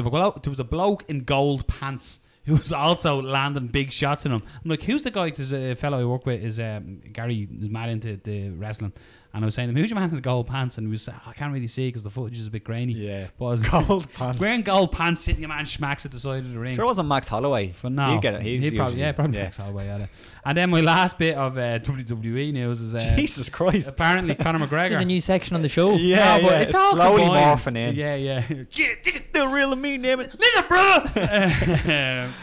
a bloke in gold pants who was also landing big shots in him. I'm like, who's the guy? Because a fellow I work with is Gary, is mad into the wrestling. And I was saying to him, who's your man in the gold pants? And he was, I can't really see because the footage is a bit grainy. Yeah. But I was gold pants. Wearing gold pants, hitting your man schmacks at the side of the ring. Sure, it wasn't Max Holloway. For now. He'd get it. He'd probably Max Holloway had it. And then my last bit of WWE news is Jesus Christ. Apparently Conor McGregor. This is a new section on the show. Yeah, no, but it's all slowly combined. morphing in. Yeah. The real of me, name it. Listen, brother.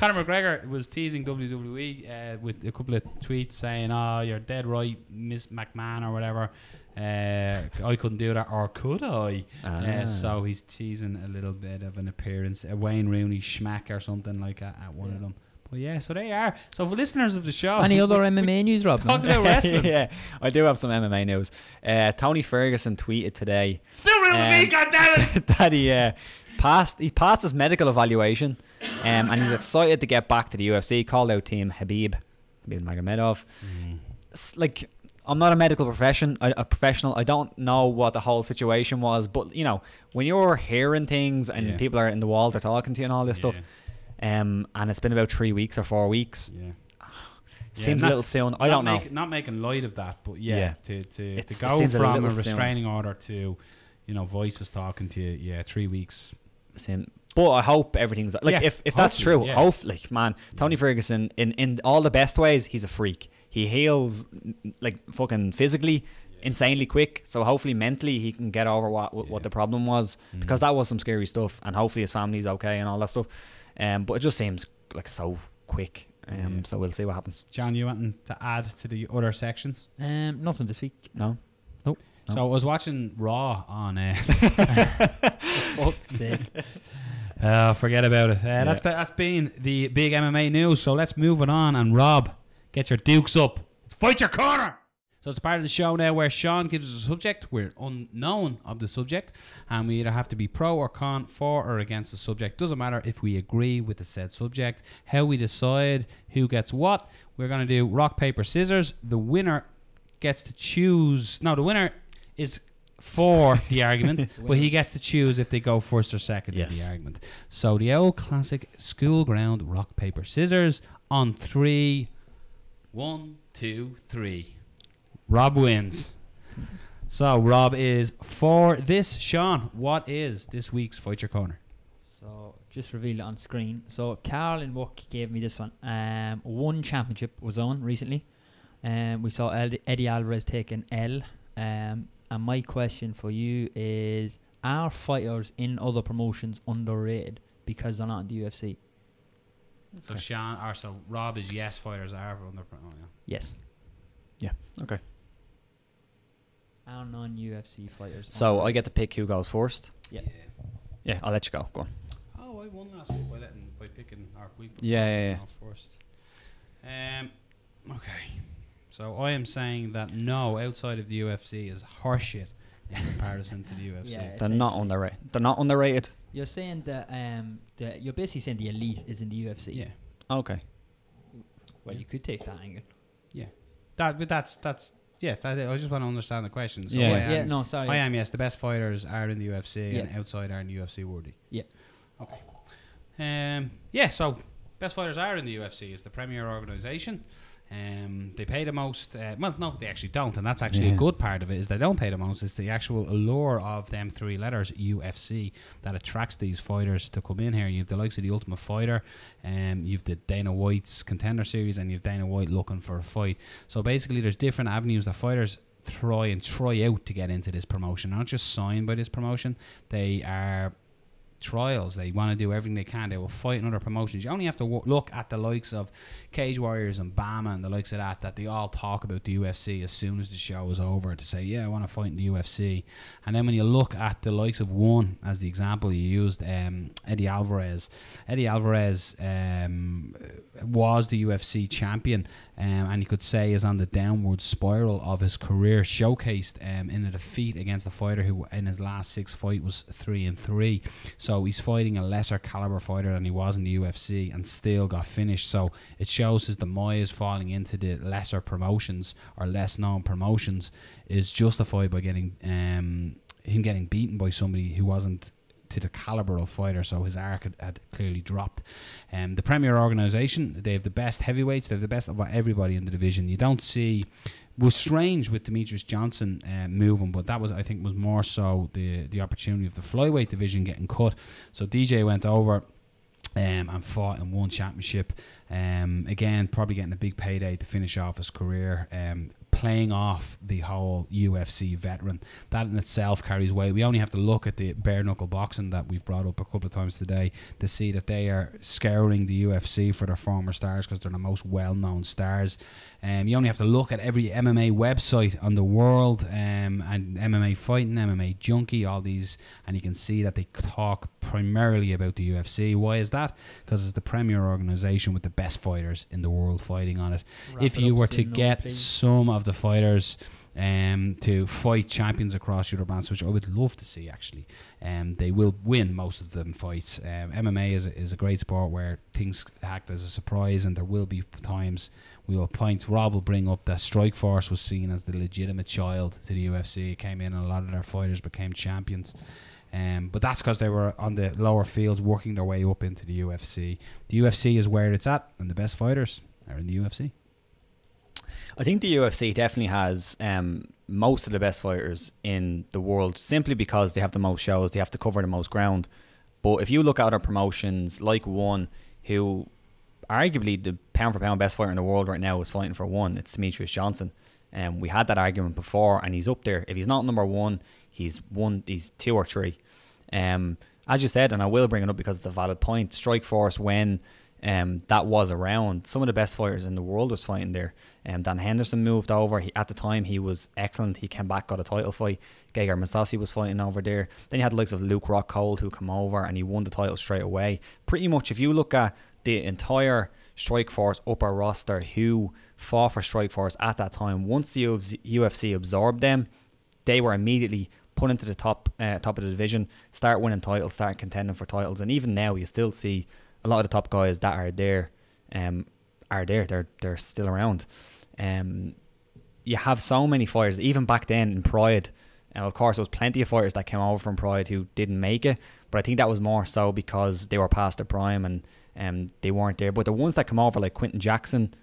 Conor McGregor was teasing WWE with a couple of tweets saying, "Oh, you're dead right, Miss McMahon or whatever. I couldn't do that, or could I?" So he's teasing a little bit of an appearance, a Wayne Rooney schmack or something like at one of them. But yeah, so they are. So for listeners of the show, any other MMA news, Rob? Talk about wrestling. Yeah, I do have some MMA news. Tony Ferguson tweeted today. Still real with me, goddammit! That he passed his medical evaluation, and he's excited to get back to the UFC. Called out Team Khabib Magomedov. Like, I'm not a medical professional. I don't know what the whole situation was, but you know, when you're hearing things and people are in the walls are talking to you and all this stuff, and it's been about 3 weeks or 4 weeks. Seems a little soon. I don't know. Not making light of that, but to go it from a restraining order to, you know, voices talking to you. 3 weeks. Same. But I hope everything's like, if that's true, hopefully, man, Tony Ferguson in all the best ways, he's a freak. He heals like fucking physically insanely quick, so hopefully mentally he can get over what the problem was, because that was some scary stuff, and hopefully his family's okay and all that stuff. But it just seems like so quick. So we'll see what happens. John, you wanting to add to the other sections? Nothing this week. No. So I was watching Raw on fuck's sake. Forget about it. That's been the big MMA news. So let's move it on. And Rob, get your dukes up. Let's fight your corner. So it's part of the show now where Sean gives us a subject. We're unknown of the subject, and we either have to be pro or con, for or against the subject. Doesn't matter if we agree with the said subject. How we decide who gets what. We're going to do rock, paper, scissors. The winner gets to choose. No, the winner is for the argument, but he gets to choose if they go first or second in the argument. So the old classic school ground rock, paper, scissors on 3. 1, 2, 3. Rob wins. So Rob is for this. Sean, what is this week's Fight Your Corner? So just reveal it on screen. So Carl in work gave me this one. One championship was on recently. We saw Eddie Alvarez take an L. And my question for you is, are fighters in other promotions underrated because they're not in the UFC? So so Rob is yes, fighters are under. Yes. Yeah. Okay. Our non-UFC fighters. So I get to pick who goes first. Yeah. I'll let you go. Go on. Oh, I won last week by picking our week. Yeah. First. Okay. So I am saying that no, outside of the UFC is horseshit in comparison to the UFC. Yeah, they're not underrated. They're not underrated. You're saying that you're basically saying the elite is in the UFC. Yeah. Okay. Well, you could take that angle. Yeah. That's I just want to understand the question. So sorry. I am, yes, the best fighters are in the UFC and outside are in the UFC worthy. Yeah. Okay. So best fighters are in the UFC. It's the premier organisation. They pay the most. Well, no, they actually don't, and that's actually a good part of it. Is they don't pay the most. It's the actual allure of them 3 letters UFC that attracts these fighters to come in here. You have the likes of the Ultimate Fighter, you've the Dana White's Contender Series, and you've Dana White looking for a fight. So basically, there's different avenues that fighters try out to get into this promotion. They're not just signed by this promotion. They are trials. They want to do everything they can. They will fight in other promotions. You only have to look at the likes of Cage Warriors and Bama and the likes of that they all talk about the UFC as soon as the show is over to say, yeah, I want to fight in the UFC. And then when you look at the likes of one, as the example you used, Eddie Alvarez. Eddie Alvarez was the UFC champion, and you could say is on the downward spiral of his career, showcased in a defeat against a fighter who in his last 6 fights was 3-3. So he's fighting a lesser caliber fighter than he was in the UFC and still got finished. So it shows his demise falling into the lesser promotions or less known promotions is justified by getting him getting beaten by somebody who wasn't to the caliber of fighter, so his arc had clearly dropped. The premier organisation, they have the best heavyweights, they have the best of everybody in the division. You don't see, was strange with Demetrius Johnson moving, but that was, I think, was more so the opportunity of the flyweight division getting cut. So DJ went over and fought in one championship. Again, probably getting a big payday to finish off his career. Playing off the whole UFC veteran, that in itself carries weight. We only have to look at the bare-knuckle boxing that we've brought up a couple of times today to see that they are scouring the UFC for their former stars because they're the most well-known stars. You only have to look at every MMA website on the world, and MMA Fighting, MMA Junkie, all these, and you can see that they talk primarily about the UFC. Why is that? Because it's the premier organisation with the best fighters in the world fighting on it. If you were to get some of the fighters to fight champions across other brands, which I would love to see actually, they will win most of them fights. MMA is a great sport where things act as a surprise, and there will be times Rob will bring up that Strikeforce was seen as the legitimate child to the UFC. It came in and a lot of their fighters became champions. But that's because they were on the lower fields working their way up into the UFC. The UFC is where it's at, and the best fighters are in the UFC. I think the UFC definitely has most of the best fighters in the world, simply because they have the most shows, they have to cover the most ground. But if you look at other promotions, like one who arguably the pound for pound best fighter in the world right now is fighting for one, it's Demetrius Johnson. We had that argument before, and he's up there. If he's not number one, he's 2 or 3. As you said, and I will bring it up because it's a valid point, Strikeforce, when that was around, some of the best fighters in the world was fighting there. Dan Henderson moved over. At the time, he was excellent. He came back, got a title fight. Gegard Mousasi was fighting over there. Then you had the likes of Luke Rockhold, who come over and he won the title straight away. Pretty much, if you look at the entire Strikeforce upper roster who fought for Strikeforce at that time, once the UFC absorbed them, they were immediately put into the top of the division, start winning titles, start contending for titles. And even now, you still see a lot of the top guys that are there. They're still around. You have so many fighters, even back then in Pride. Of course, there was plenty of fighters that came over from Pride who didn't make it, but I think that was more so because they were past their prime and they weren't there. But the ones that come over, like Quinton Jackson,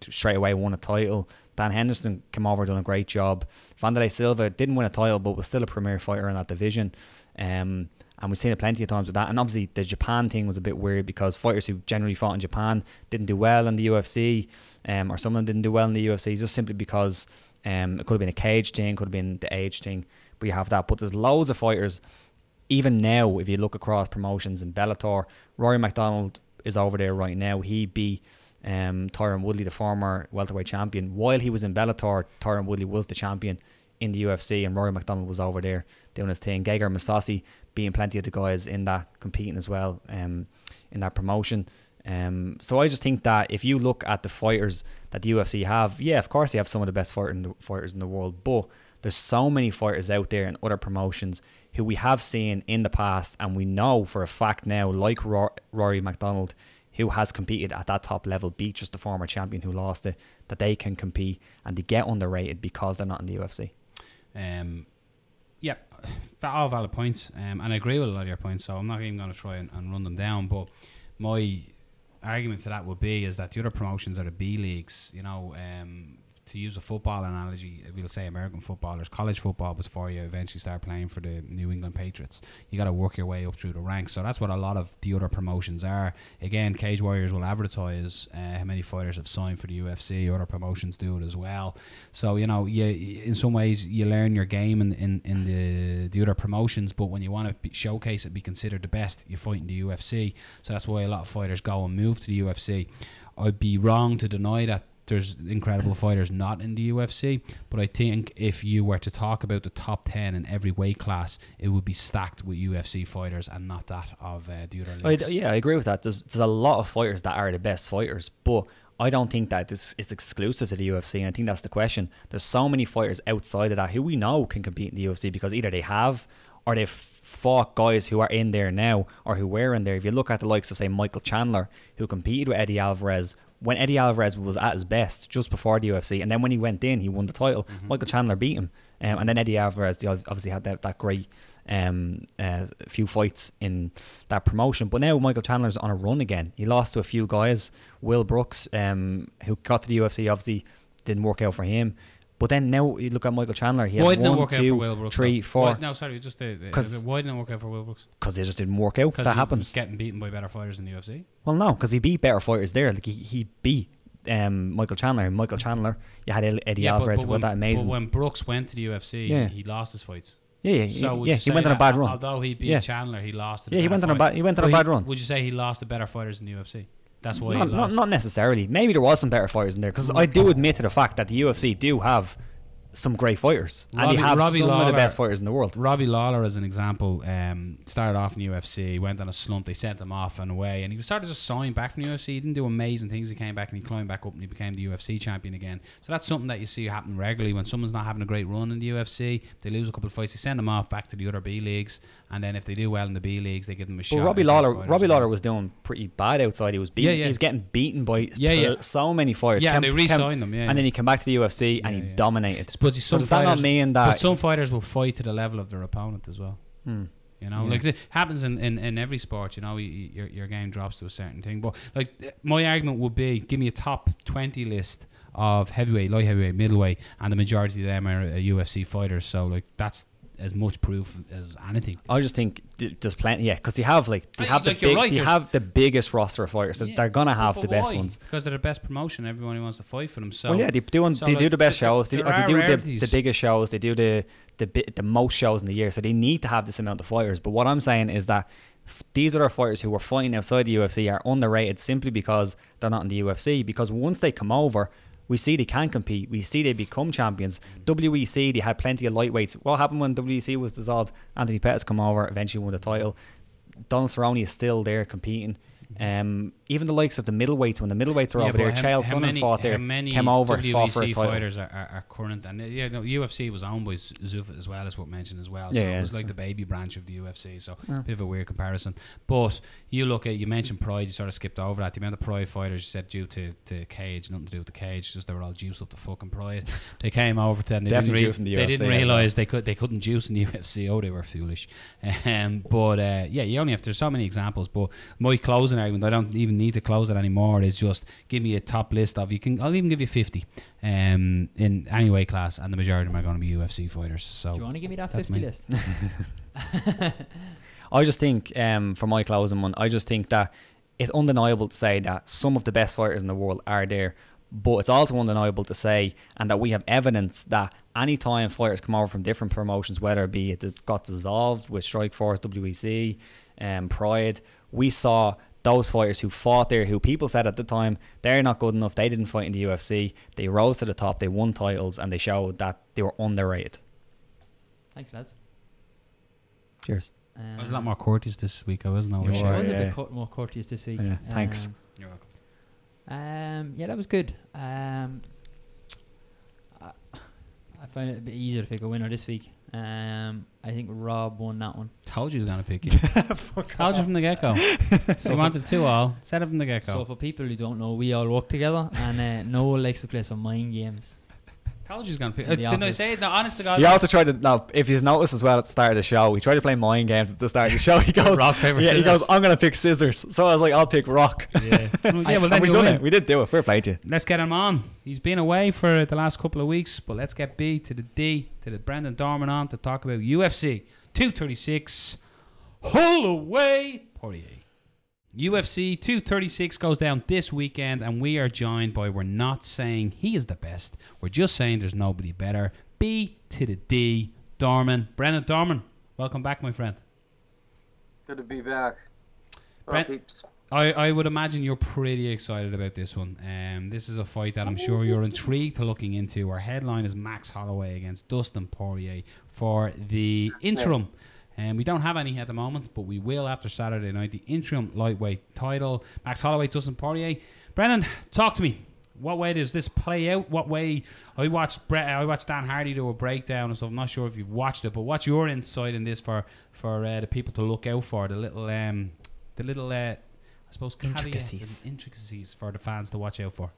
straight away won a title. Dan Henderson came over, done a great job. Vanderlei Silva didn't win a title, but was still a premier fighter in that division. And we've seen it plenty of times with that. And obviously the Japan thing was a bit weird because fighters who generally fought in Japan didn't do well in the UFC, or some of them didn't do well in the UFC just simply because it could have been a cage thing, could have been the age thing, but you have that. But there's loads of fighters, even now, if you look across promotions in Bellator. Rory McDonald is over there right now. He beat Tyron Woodley, the former welterweight champion. While he was in Bellator, Tyron Woodley was the champion in the UFC, and Rory McDonald was over there doing his thing. Gegard Mousasi being plenty of the guys in that, competing as well in that promotion. So I just think that if you look at the fighters that the UFC have, yeah, of course they have some of the best fighters in the world, but there's so many fighters out there in other promotions who we have seen in the past, and we know for a fact now, like Rory McDonald, who has competed at that top level, beat just the former champion who lost it, that they can compete and they get underrated because they're not in the UFC. Yeah, all valid points, and I agree with a lot of your points, so I'm not even going to try and run them down, but my argument to that would be is that the other promotions are the B leagues. You know, to use a football analogy, we'll say American footballers, college football before you eventually start playing for the New England Patriots. You got to work your way up through the ranks. So that's what a lot of the other promotions are. Again, Cage Warriors will advertise how many fighters have signed for the UFC. Other promotions do it as well. So, you know, in some ways you learn your game in the other promotions, but when you want to showcase it, be considered the best, you fight in the UFC. So that's why a lot of fighters go and move to the UFC. I'd be wrong to deny that there's incredible fighters not in the UFC, but I think if you were to talk about the top 10 in every weight class, it would be stacked with UFC fighters and not that of the other leagues. I agree with that. There's a lot of fighters that are the best fighters, but I don't think that this is exclusive to the UFC, and I think that's the question. There's so many fighters outside of that who we know can compete in the UFC because either they have or they've fought guys who are in there now or who were in there. If you look at the likes of, say, Michael Chandler, who competed with Eddie Alvarez when Eddie Alvarez was at his best just before the UFC, and then when he went in, he won the title. Michael Chandler beat him, and then Eddie Alvarez, they obviously had that great few fights in that promotion. But now Michael Chandler's on a run again. He lost to a few guys. Will Brooks, who got to the UFC, obviously didn't work out for him. But then now you look at Michael Chandler. He has 1, 2, 3, 4. Why didn't it work out for Will Brooks? Because it just didn't work out. That happens. He was getting beaten by better fighters in the UFC. Well, no, because he beat better fighters there. Like he beat Michael Chandler. And Michael Chandler, you had Eddie Alvarez, who got that amazing. But when Brooks went to the UFC, he lost his fights. Yeah, he went on a bad run. Although he beat Chandler, he lost. He went on a bad run. Would you say he lost to better fighters in the UFC? That's why he lost. Not necessarily. Maybe there was some better fighters in there, because I do admit to the fact that the UFC do have some great fighters, and they have some of the best fighters in the world. Robbie Lawler, as an example, started off in the UFC, went on a slump, they sent him off and away, and he started just signing back from the UFC. He didn't do amazing things. He came back and he climbed back up and he became the UFC champion again. So that's something that you see happen regularly when someone's not having a great run in the UFC. They lose a couple of fights, they send them off back to the other B leagues, and then if they do well in the B leagues, they give them a shot. Robbie Lawler was doing pretty bad outside. He was beaten. He was getting beaten by so many fighters. Yeah, and they re-signed him. And then he came back to the UFC and he dominated. But some fighters will fight to the level of their opponent as well. You know, like it happens in every sport. You know, your game drops to a certain thing. But like my argument would be, give me a top 20 list of heavyweight, light heavyweight, middleweight, and the majority of them are UFC fighters. So like that's as much proof as anything. I just think there's plenty, because they have the biggest roster of fighters. So they're gonna have the best ones because they're the best promotion. Everyone who wants to fight for them. So they do the best shows. They do the biggest shows. They do the most shows in the year. So they need to have this amount of fighters. But what I'm saying is that these other fighters who are fighting outside the UFC are underrated simply because they're not in the UFC. Because once they come over, we see they can compete. We see they become champions. WEC, they had plenty of lightweights. What happened when WEC was dissolved? Anthony Pettis come over, eventually won the title. Donald Cerrone is still there competing. Even the likes of the middleweights, when the middleweights were over there, Chael Sonnen fought there, came over, fought for a title. Fighters are current, and UFC was owned by Zuffa as well, as what mentioned as well. So it was like the baby branch of the UFC. So a bit of a weird comparison. But you mentioned Pride, you sort of skipped over that. The amount of Pride fighters you said due to Cage, nothing to do with the Cage, just they were all juiced up the fucking Pride. They came over to, and they didn't realise they couldn't juice in the UFC. Oh, they were foolish. You only have, there's so many examples. But my closing argument, I don't even need to close it anymore, is just give me a top list of, I'll even give you 50 in any weight class, and the majority of them are going to be UFC fighters. So do you want to give me that 50 list? I just think, for my closing one, I just think that it's undeniable to say that some of the best fighters in the world are there, but it's also undeniable to say, and that we have evidence that any time fighters come over from different promotions, whether it be it got dissolved with Strikeforce, WEC, Pride, we saw those fighters who fought there, who people said at the time they're not good enough, they didn't fight in the UFC, they rose to the top, they won titles, and they showed that they were underrated. Thanks, lads. Cheers. I was a lot more courteous this week. I wasn't always sure. I was a bit more courteous this week. Yeah, thanks. You're welcome. That was good. I find it a bit easier to pick a winner this week. I think Rob won that one. Told you he was going to pick you. Told you from the get-go. So you wanted 2-all. Said it from the get-go. So for people who don't know, we all work together, and Noel likes to play some mind games. told you he's going to pick. Didn't I say it? No, honest to God. He also tried to. No, if you've noticed as well at the start of the show, he tried to play mind games at the start of the show. He goes, rock, paper, scissors. He goes, I'm going to pick scissors. So I was like, I'll pick rock. Yeah, well then we done it. We did do it. Fair play to you. Let's get him on. He's been away for the last couple of weeks, but let's get B to the D to the Brendan Dorman on to talk about UFC 236. Holloway Poirier. UFC 236 goes down this weekend, and we are joined by, we're not saying he is the best, we're just saying there's nobody better. B to the D, Dorman. Brendan Dorman, welcome back, my friend. Good to be back. Peeps. I would imagine you're pretty excited about this one. This is a fight that I'm sure you're intrigued to looking into. Our headline is Max Holloway against Dustin Poirier for the interim. And we don't have any at the moment, but we will after Saturday night. The interim lightweight title. Max Holloway, Dustin Poirier. Brendan, talk to me. What way does this play out? What way? I watched Dan Hardy do a breakdown and stuff. I'm not sure if you've watched it, but what's your insight in this for the people to look out for? The little I suppose caveats and intricacies for the fans to watch out for.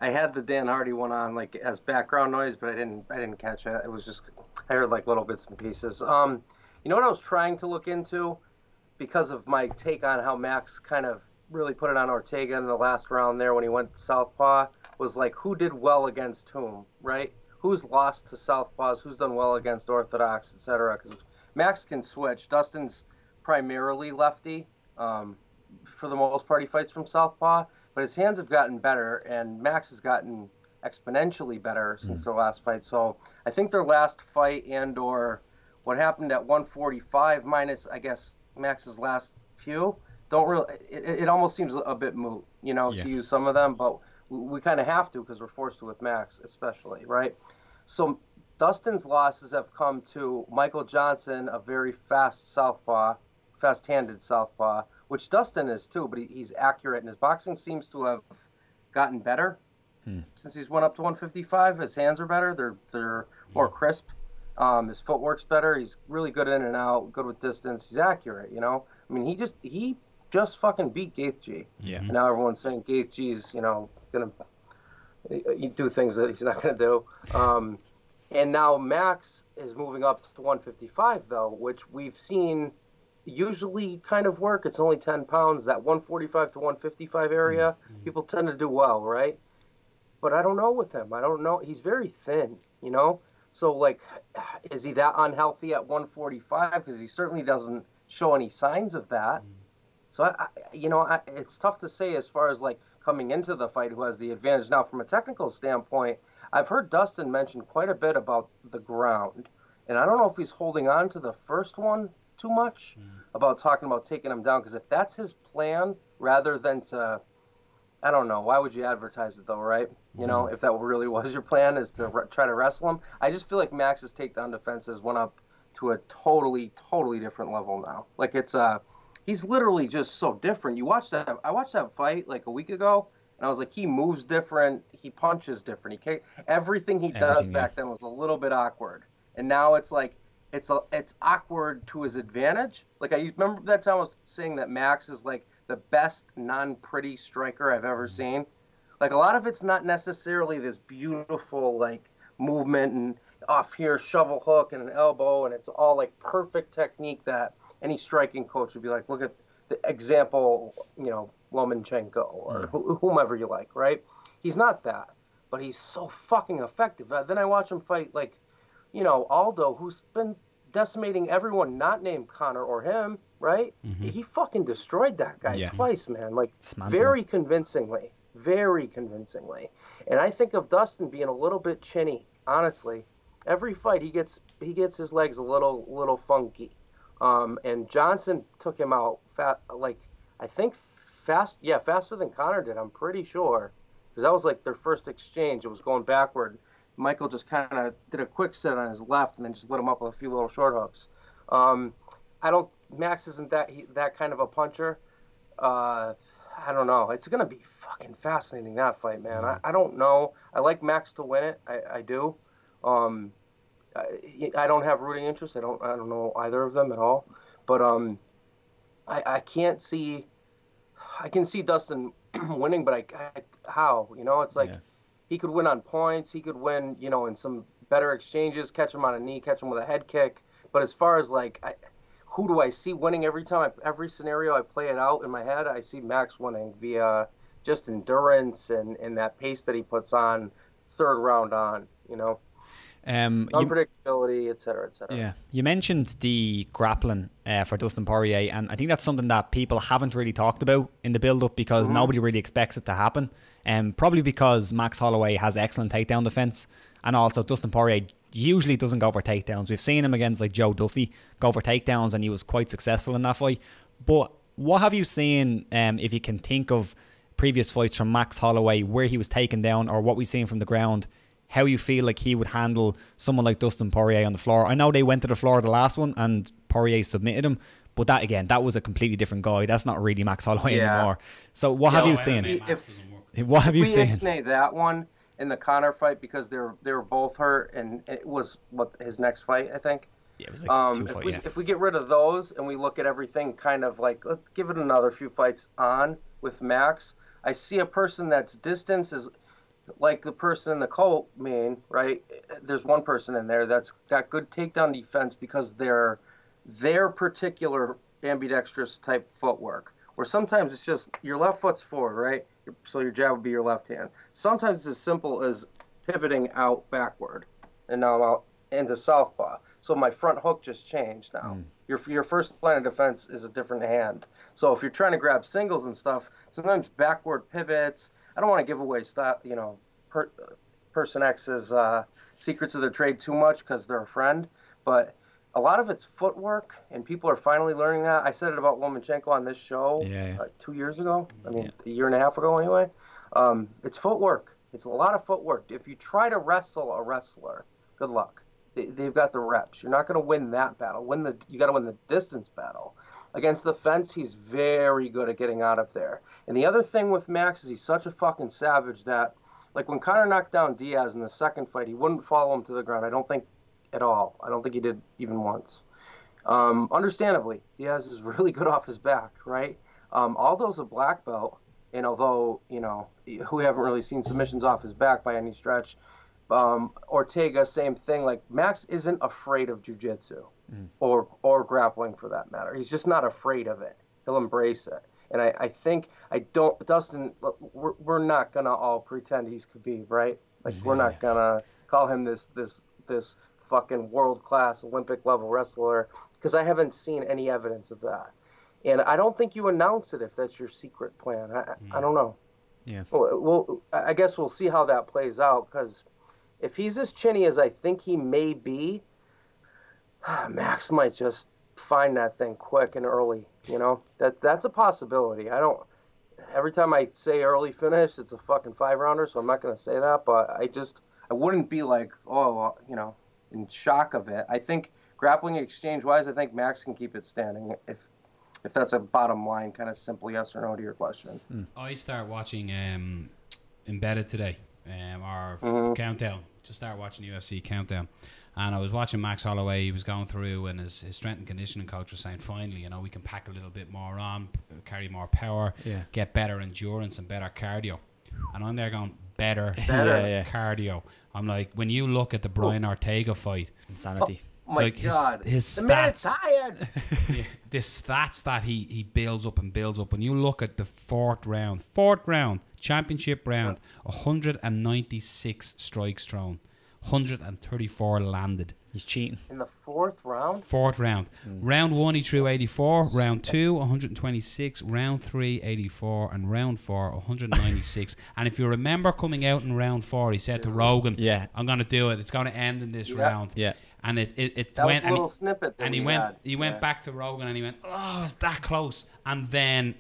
I had the Dan Hardy one on like as background noise, but I didn't catch it. It was just, I heard like little bits and pieces. You know what I was trying to look into, because of my take on how Max kind of really put it on Ortega in the last round there when he went southpaw, was like who did well against whom, right? Who's lost to southpaws, who's done well against orthodox, etc. Because Max can switch. Dustin's primarily lefty. For the most part, he fights from southpaw, but his hands have gotten better, and Max has gotten exponentially better since their last fight. So I think their last fight and or what happened at 145 minus, I guess, Max's last few, don't really, it almost seems a bit moot, you know, to use some of them, but we kind of have to because we're forced to with Max especially, right? So Dustin's losses have come to Michael Johnson, a very fast-handed southpaw, which Dustin is too, but he's accurate, and his boxing seems to have gotten better since he's went up to 155. His hands are better; they're more crisp. His footwork's better. He's really good in and out, good with distance. He's accurate, you know. I mean, he just fucking beat Gaethje. Yeah. And now everyone's saying Gaethje's, you know, gonna do things that he's not gonna do. And now Max is moving up to 155 though, which we've seen usually kind of work. It's only 10 pounds. That 145 to 155 area, people tend to do well, right? But I don't know with him. I don't know. He's very thin, you know. So, like, is he that unhealthy at 145? Because he certainly doesn't show any signs of that. So, it's tough to say as far as, like, coming into the fight who has the advantage. Now, from a technical standpoint, I've heard Dustin mention quite a bit about the ground. And I don't know if he's holding on to the first one too much about talking about taking him down. Because if that's his plan, rather than to... I don't know. Why would you advertise it, though, right? You know, if that really was your plan, is to try to wrestle him. I just feel like Max's takedown defenses went up to a totally, totally different level now. Like, he's literally just so different. You watch that. I watched that fight, like, a week ago, and I was like, he moves different. He punches different. Everything he does back then was a little bit awkward. And now it's like, it's awkward to his advantage. Like, I remember that time I was saying that Max is, like, the best non-pretty striker I've ever seen. Like, a lot of it's not necessarily this beautiful, like, movement and off here shovel hook and an elbow, and it's all, like, perfect technique that any striking coach would be like, look at the example, you know, Lomachenko or whomever you like, right? He's not that, but he's so fucking effective. Then I watch him fight, like, you know, Aldo, who's been decimating everyone not named Conor or him, right? He fucking destroyed that guy twice, man. Like, very convincingly. And I think of Dustin being a little bit chinny, honestly. Every fight he gets his legs a little funky. And Johnson took him out faster than Conor did, I'm pretty sure. Because that was like their first exchange. It was going backward. Michael just kind of did a quick set on his left and then just lit him up with a few little short hooks. Max isn't that kind of a puncher. I don't know. It's going to be fucking fascinating, that fight, man. I don't know. I like Max to win it. I do. I don't have rooting interest. I don't know either of them at all. But I can't see. I can see Dustin winning, but how? You know, it's like he could win on points. He could win, you know, in some better exchanges, catch him on a knee, catch him with a head kick. But as far as like, who do I see winning every time? Every scenario I play it out in my head, I see Max winning via just endurance and that pace that he puts on third round on, you know. Unpredictability, et cetera, et cetera. Yeah, you mentioned the grappling for Dustin Poirier, and I think that's something that people haven't really talked about in the build-up because nobody really expects it to happen. Probably because Max Holloway has excellent takedown defense, and also Dustin Poirier usually doesn't go for takedowns. We've seen him against like Joe Duffy go for takedowns, and he was quite successful in that fight. But what have you seen, if you can think of previous fights from Max Holloway where he was taken down, or what we've seen from the ground? How you feel like he would handle someone like Dustin Poirier on the floor? I know they went to the floor the last one and Poirier submitted him, but that again, that was a completely different guy. That's not really Max Holloway anymore. So what have you seen? What have you seen? We ixnay that one in the Conor fight because they were both hurt, and it was his next fight, I think. Yeah, it was like two fights. If we get rid of those and we look at everything kind of like, let's give it another few fights on with Max. I see a person that's distance is like the person in the co-main, right? There's one person in there that's got good takedown defense because their particular ambidextrous type footwork. Where sometimes it's just your left foot's forward, right? So your jab would be your left hand. Sometimes it's as simple as pivoting out backward, and now I'm out into southpaw. So my front hook just changed now. Your first line of defense is a different hand. So if you're trying to grab singles and stuff, sometimes backward pivots. I don't want to give away person X's secrets of their trade too much because they're a friend, but a lot of it's footwork, and people are finally learning that. I said it about Lomachenko on this show 2 years ago. I mean, a year and a half ago anyway. It's footwork. It's a lot of footwork. If you try to wrestle a wrestler, good luck. They've got the reps. You're not going to win that battle. You got to win the distance battle. Against the fence, he's very good at getting out of there. And the other thing with Max is he's such a fucking savage that, like when Conor knocked down Diaz in the second fight, he wouldn't follow him to the ground. I don't think at all. I don't think he did even once. Understandably, Diaz is really good off his back, right? Aldo's a black belt, and although, you know, we haven't really seen submissions off his back by any stretch, Ortega, same thing. Like, Max isn't afraid of jiu-jitsu or grappling for that matter. He's just not afraid of it. He'll embrace it. And I think Dustin, we're not going to all pretend he's Khabib, right? Like, we're not going to call him this fucking world-class Olympic-level wrestler because I haven't seen any evidence of that. And I don't think you announce it if that's your secret plan. I don't know. Yeah. Well, I guess we'll see how that plays out because if he's as chinny as I think he may be, Max might just find that thing quick and early. You know, that's a possibility. Every time I say early finish, it's a fucking 5-rounder, so I'm not going to say that. But I wouldn't be like, you know, in shock of it. I think grappling exchange-wise, I think Max can keep it standing if that's a bottom line, kind of simple yes or no to your question. I start watching Embedded today, our countdown. Just start watching UFC countdown. And I was watching Max Holloway. He was going through, and his strength and conditioning coach was saying, finally, you know, we can pack a little bit more on, carry more power, get better endurance and better cardio. And I'm there going, better cardio. I'm like, when you look at the Brian Ortega fight, insanity. Oh my God. His stats, the stats that he builds up and builds up. When you look at the fourth round, championship round, 196 strikes thrown, 134 landed. He's cheating. In the fourth round? Round 1 he threw 84, round 2 126, round 3 84, and round 4 196. And if you remember coming out in round 4, he said to Rogan, I'm going to do it. It's going to end in this round. Yeah. And it that went, was a little snippet that he went back to Rogan and he went, oh, it's that close. And then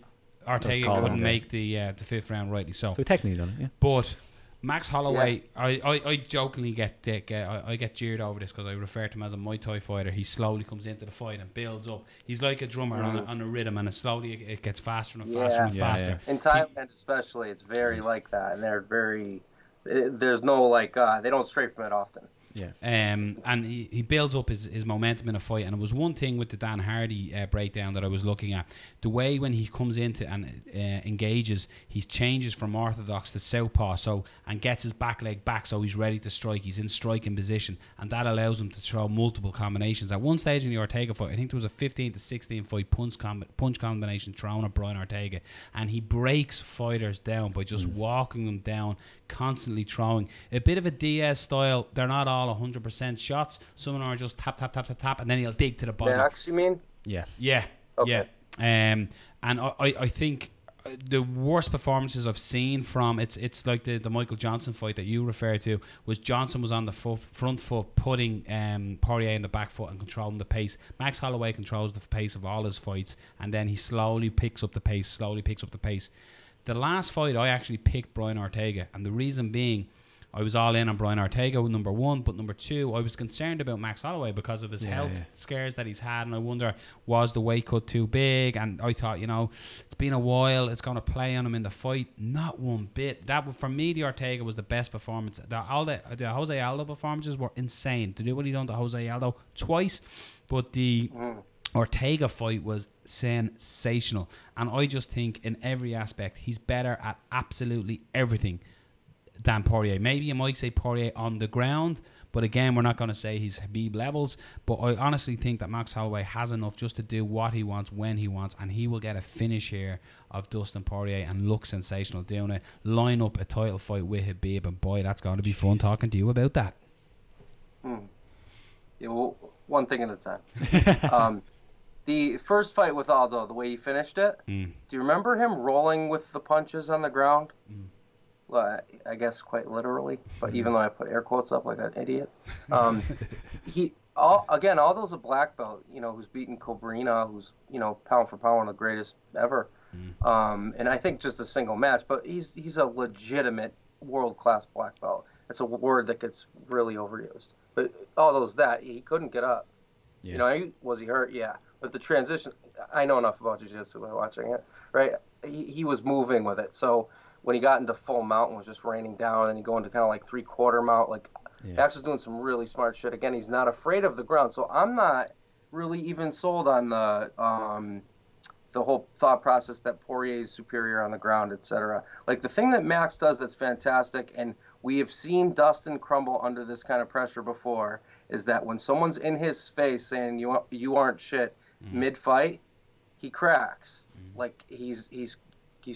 Ortega couldn't make the fifth round, rightly so. So technically done it, yeah. But Max Holloway, I jokingly get jeered over this because I refer to him as a Muay Thai fighter. He slowly comes into the fight and builds up. He's like a drummer on a rhythm, and it gets faster and faster and faster. In Thailand especially, it's very like that, and they're very. There's no they don't stray from it often. Yeah. And he builds up his momentum in a fight. And it was one thing with the Dan Hardy breakdown that I was looking at. The way when he comes into and engages, he changes from orthodox to southpaw, and gets his back leg back, so he's ready to strike. He's in striking position, and that allows him to throw multiple combinations. At one stage in the Ortega fight, I think there was a 15 to 16 fight punch combination thrown at Brian Ortega, and he breaks fighters down by just walking them down, constantly throwing. A bit of a Diaz style. They're not all 100% shots. Some of them are just tap, tap, tap, tap, tap, and then he'll dig to the body. Max, you mean? Yeah. Okay. Yeah. And I think the worst performances I've seen from it's like the Michael Johnson fight that you refer to, was Johnson was on the front foot putting Poirier in the back foot and controlling the pace. Max Holloway controls the pace of all his fights, and then he slowly picks up the pace. The last fight I actually picked Brian Ortega, and the reason being, I was all in on Brian Ortega, number one, but number two, I was concerned about Max Holloway because of his health scares that he's had, and I wonder, was the weight cut too big? And I thought, it's been a while, it's going to play on him in the fight. Not one bit. That, for me, the Ortega was the best performance. The Jose Aldo performances were insane. To do what he done to Jose Aldo twice, but the Ortega fight was sensational, and I just think in every aspect he's better at absolutely everything than Poirier. Maybe you might say Poirier on the ground, but again, we're not going to say he's Khabib levels. But I honestly think that Max Holloway has enough just to do what he wants when he wants, and he will get a finish here of Dustin Poirier and look sensational doing it. Line up a title fight with Khabib, and boy, that's going to be fun talking to you about that. Yeah, well, one thing at a time. The first fight with Aldo, the way he finished it, do you remember him rolling with the punches on the ground? Well, I guess quite literally, but even though I put air quotes up like an idiot. Aldo's a black belt, who's beaten Cobrinha, who's, pound for pound one of the greatest ever. And I think just a single match, but he's a legitimate world-class black belt. It's a word that gets really overused. But Aldo's that, he couldn't get up. Yeah. Was he hurt? Yeah. But the transition, I know enough about jiu-jitsu by watching it, right? He was moving with it. So when he got into full mount and was just raining down, and then he go into kind of like 3/4 mount, Max was doing some really smart shit. Again, he's not afraid of the ground. So I'm not really even sold on the whole thought process that Poirier is superior on the ground, etc. Like, the thing that Max does that's fantastic, and we have seen Dustin crumble under this kind of pressure before, is that when someone's in his face saying you aren't shit mid-fight, he cracks. Like, he's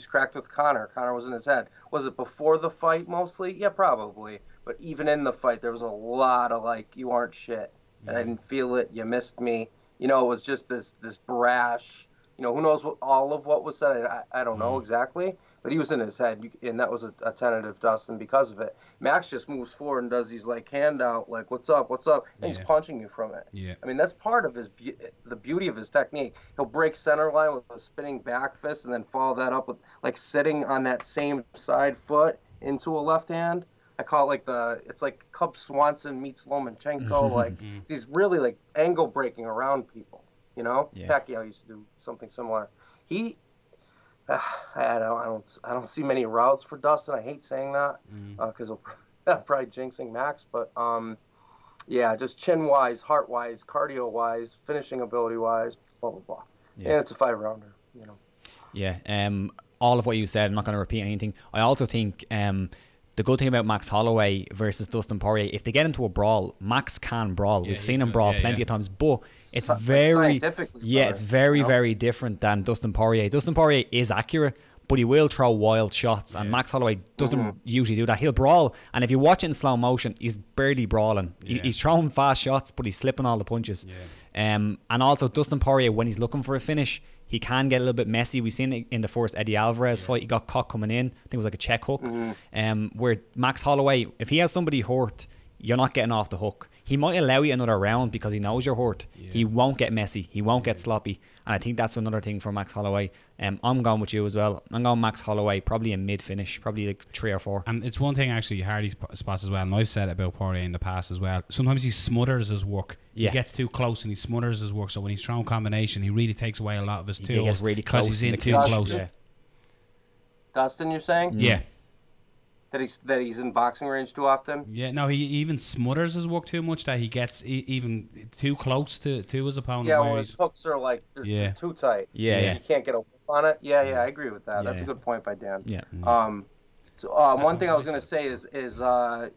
cracked with Conor. Conor was in his head. Was it before the fight mostly? Yeah, probably. But even in the fight, there was a lot of you aren't shit. And I didn't feel it. You missed me. It was just this brash. Who knows all of what was said? I don't know exactly. But he was in his head, and that was a tentative Dustin because of it. Max just moves forward and does these hand out, what's up, and he's punching you from it. Yeah. I mean, that's part of the beauty of his technique. He'll break center line with a spinning back fist and then follow that up with sitting on that same side foot into a left hand. I call it it's like Cub Swanson meets Lomachenko. He's really angle breaking around people. Yeah. Pacquiao used to do something similar. I don't see many routes for Dustin. I hate saying that because I'm probably jinxing Max. But just chin wise, heart wise, cardio wise, finishing ability wise, blah blah blah. Yeah. And it's a 5-rounder. Yeah. All of what you said, I'm not going to repeat anything. I also think the good thing about Max Holloway versus Dustin Poirier, if they get into a brawl, Max can brawl. We've seen him brawl plenty of times, but it's very different than Dustin Poirier. Dustin Poirier is accurate, but he will throw wild shots, and Max Holloway doesn't usually do that. He'll brawl, and if you watch it in slow motion, he's barely brawling. He's throwing fast shots, but he's slipping all the punches. And also Dustin Poirier, when he's looking for a finish, he can get a little bit messy. We've seen it in the first Eddie Alvarez fight. He got caught coming in. I think it was like a check hook. Where Max Holloway, if he has somebody hurt, you're not getting off the hook. He might allow you another round because he knows you're hurt. He won't get messy. He won't get sloppy. And I think that's another thing for Max Holloway. I'm going with you as well. I'm going Max Holloway, probably a mid-finish, probably 3 or 4. And it's one thing actually, Hardy spots as well, and I've said it about Poirier in the past as well. Sometimes he smothers his work. He gets too close and he smothers his work. So when he's throwing combination, he really takes away a lot of his tools. He gets really close. He's in too close. Dustin, you're saying? Yeah. that he's in boxing range too often. Yeah, no, he even smothers his work too much that he gets even too close to his opponent. Yeah, well, his hooks are like they're too tight. Yeah. You can't get a whip on it. Yeah, I agree with that. That's a good point by Dan. Yeah. So one thing I was going to say is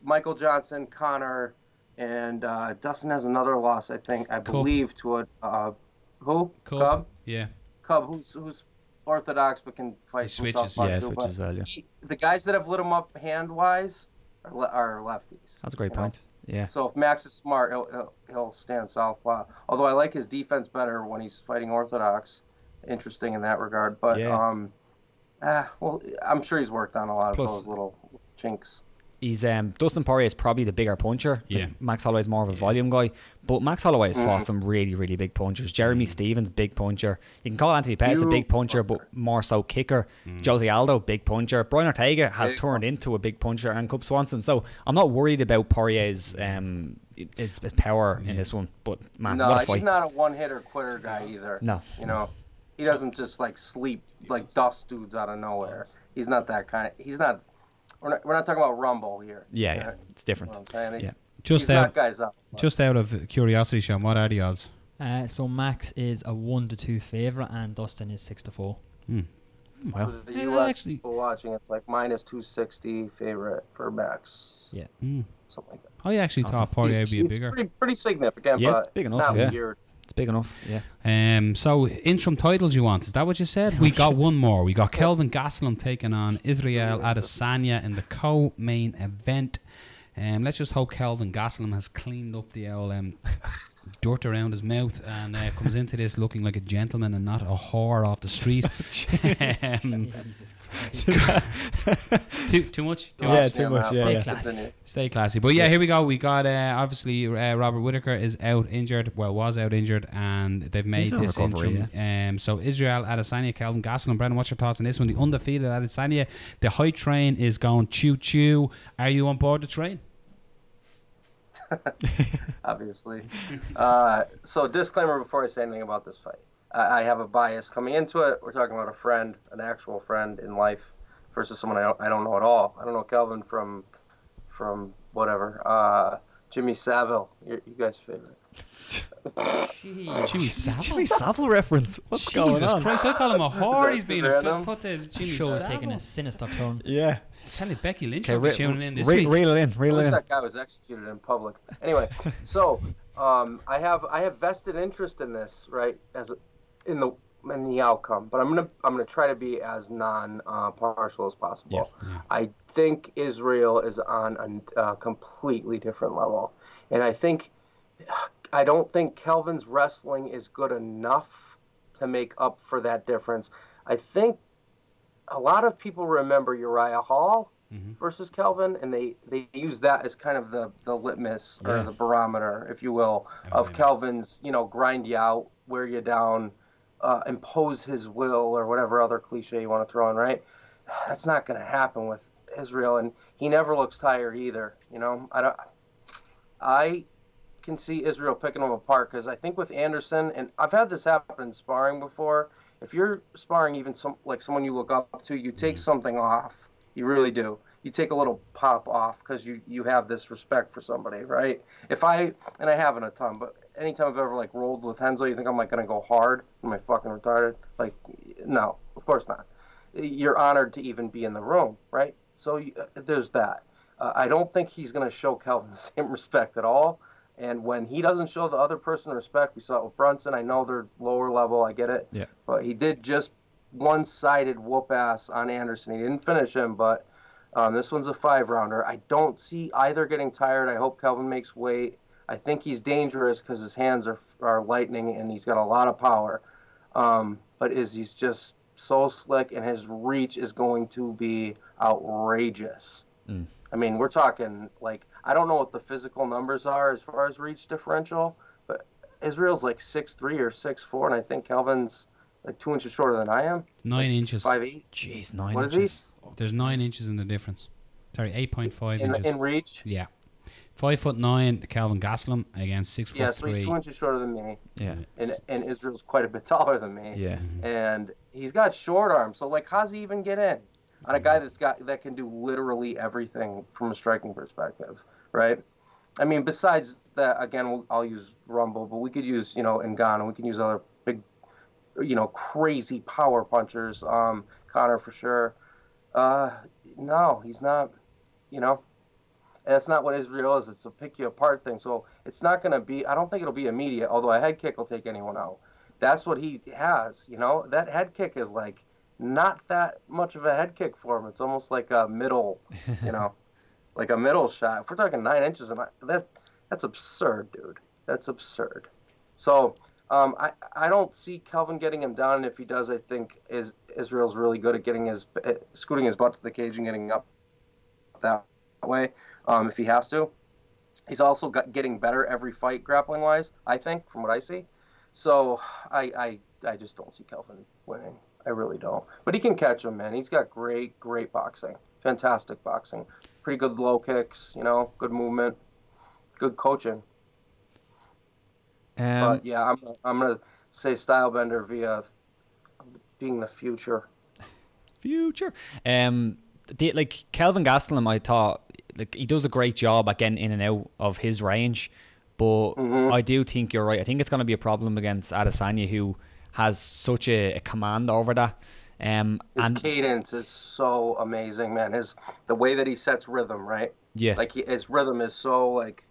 Michael Johnson, Conor, and Dustin has another loss, I believe, to a who? Cub? Yeah. Cub, who's orthodox but can fight. He switches. Switches as well. Yeah. The guys that have lit him up hand-wise are lefties. That's a great point. Yeah. So if Max is smart, he'll stand southpaw. Although I like his defense better when he's fighting orthodox. Interesting in that regard. But well, I'm sure he's worked on a lot of those little chinks. He's Dustin Poirier is probably the bigger puncher. Yeah. Max Holloway is more of a volume guy, but Max Holloway has fought some really, really big punchers. Jeremy Stevens, big puncher. You can call Anthony Pettis a big puncher, but more so kicker. Jose Aldo, big puncher. Brian Ortega has turned into a big puncher, and Cub Swanson. So I'm not worried about Poirier's his power in this one. But man, what a fight! He's not a one-hitter quitter guy either. No, he doesn't just like sleep like dust dudes out of nowhere. He's not that kind of. He's not. We're not talking about Rumble here. Yeah. It's different. Just out of curiosity, Sean, what are the odds? So Max is a 1-2 favorite, and Dustin is 6-4. Wow. For the US people watching, it's like -260 favorite for Max. Yeah. Something like that. I actually thought Poirier would be a bigger. Pretty significant. Yeah, but it's big enough. Not Yeah. weird. It's big enough. Yeah. So interim titles you want? Is that what you said? We got one more. We got Kelvin Gastelum taking on Israel Adesanya in the co-main event. Let's just hope Kelvin Gastelum has cleaned up the old dirt around his mouth and comes into this looking like a gentleman and not a whore off the street. Jesus Christ. Too much? Too much. Stay classy. Stay classy. But here we go. We got obviously Robert Whittaker is out injured. Well, was out injured, and they've made this interim. So Israel Adesanya, Kelvin Gastelum. Brendan, what's your thoughts on this one? The undefeated Adesanya. The hype train is going choo choo. Are you on board the train? Obviously. So disclaimer before I say anything about this fight. I have a bias coming into it. We're talking about a friend, an actual friend in life, versus someone I don't know at all. I don't know Kelvin from whatever. Jimmy Savile, you guys' favorite. Jimmy Savile reference. What's going on? Jesus Christ! I call him a whore. He's being put the Jimmy Show is Savile. taking a sinister turn. Yeah. Tell you, Becky Lynch will be tuning in this week. Reel it in. That guy was executed in public. Anyway, so I have vested interest in this, right? In the outcome, but I'm gonna try to be as non-partial as possible. Yeah. I think Israel is on a completely different level, and I don't think Kelvin's wrestling is good enough to make up for that difference. I think a lot of people remember Uriah Hall versus Kelvin, and they use that as kind of the litmus or the barometer, if you will, of Kelvin's, grind you out, wear you down, impose his will, or whatever other cliche you want to throw in, right? That's not going to happen with Israel, and he never looks tired either. I can see Israel picking him apart, because I think with Anderson, and I've had this happen in sparring before, if you're sparring even someone you look up to, you take something off. You really do. You take a little pop off because you have this respect for somebody, right? And I haven't a ton, but anytime I've ever rolled with Henzo, you think I'm gonna go hard? Am I fucking retarded? No, of course not. You're honored to even be in the room, right? So there's that. I don't think he's gonna show Kelvin the same respect at all. And when he doesn't show the other person respect, we saw it with Brunson. I know they're lower level, I get it. Yeah. But he did just one-sided whoop ass on Anderson. He didn't finish him, but this one's a 5-rounder. I don't see either getting tired. I hope Kelvin makes weight. I think he's dangerous because his hands are lightning and he's got a lot of power. But he's just so slick, and his reach is going to be outrageous. I mean, we're talking I don't know what the physical numbers are as far as reach differential, but Israel's 6'3" or 6'4", and I think Kelvin's 2 inches shorter than I am. 9 inches. 5'8". Jeez, 9 what inches. Is he? There's 9 inches in the difference. Sorry, 8.5 inches. In reach? Yeah. 5'9", Kelvin Gastelum against 6'3". Yeah, so he's 2 inches shorter than me. Yeah. And Israel's quite a bit taller than me. Yeah. And he's got short arms, so how's he even get in? on a guy that can do literally everything from a striking perspective, right? I mean, besides that, again, I'll use Rumble, but we could use, Ngannou. We can use other big, crazy power punchers. Conor for sure. No, he's not. And that's not what Israel is. It's a pick you apart thing. So it's not going to be. I don't think it'll be immediate. Although a head kick will take anyone out. That's what he has. That head kick is like not that much of a head kick for him. It's almost like a middle. Like a middle shot. If we're talking 9 inches, and that's absurd, dude. That's absurd. So I don't see Kelvin getting him down. And if he does, I think Israel's really good at scooting his butt to the cage and getting up that way. If he has to, he's also getting better every fight grappling wise. I think, from what I see. So I just don't see Kelvin winning. I really don't. But he can catch him, man. He's got great boxing. Fantastic boxing. Pretty good low kicks, good movement, good coaching. But yeah, I'm gonna say Stylebender via being the future. Like Kelvin Gastelum, I thought he does a great job at getting in and out of his range, but I do think you're right. I think it's going to be a problem against Adesanya, who has such a command over that. His cadence is so amazing, man. The way that he sets rhythm, right? Yeah. Like his rhythm is so like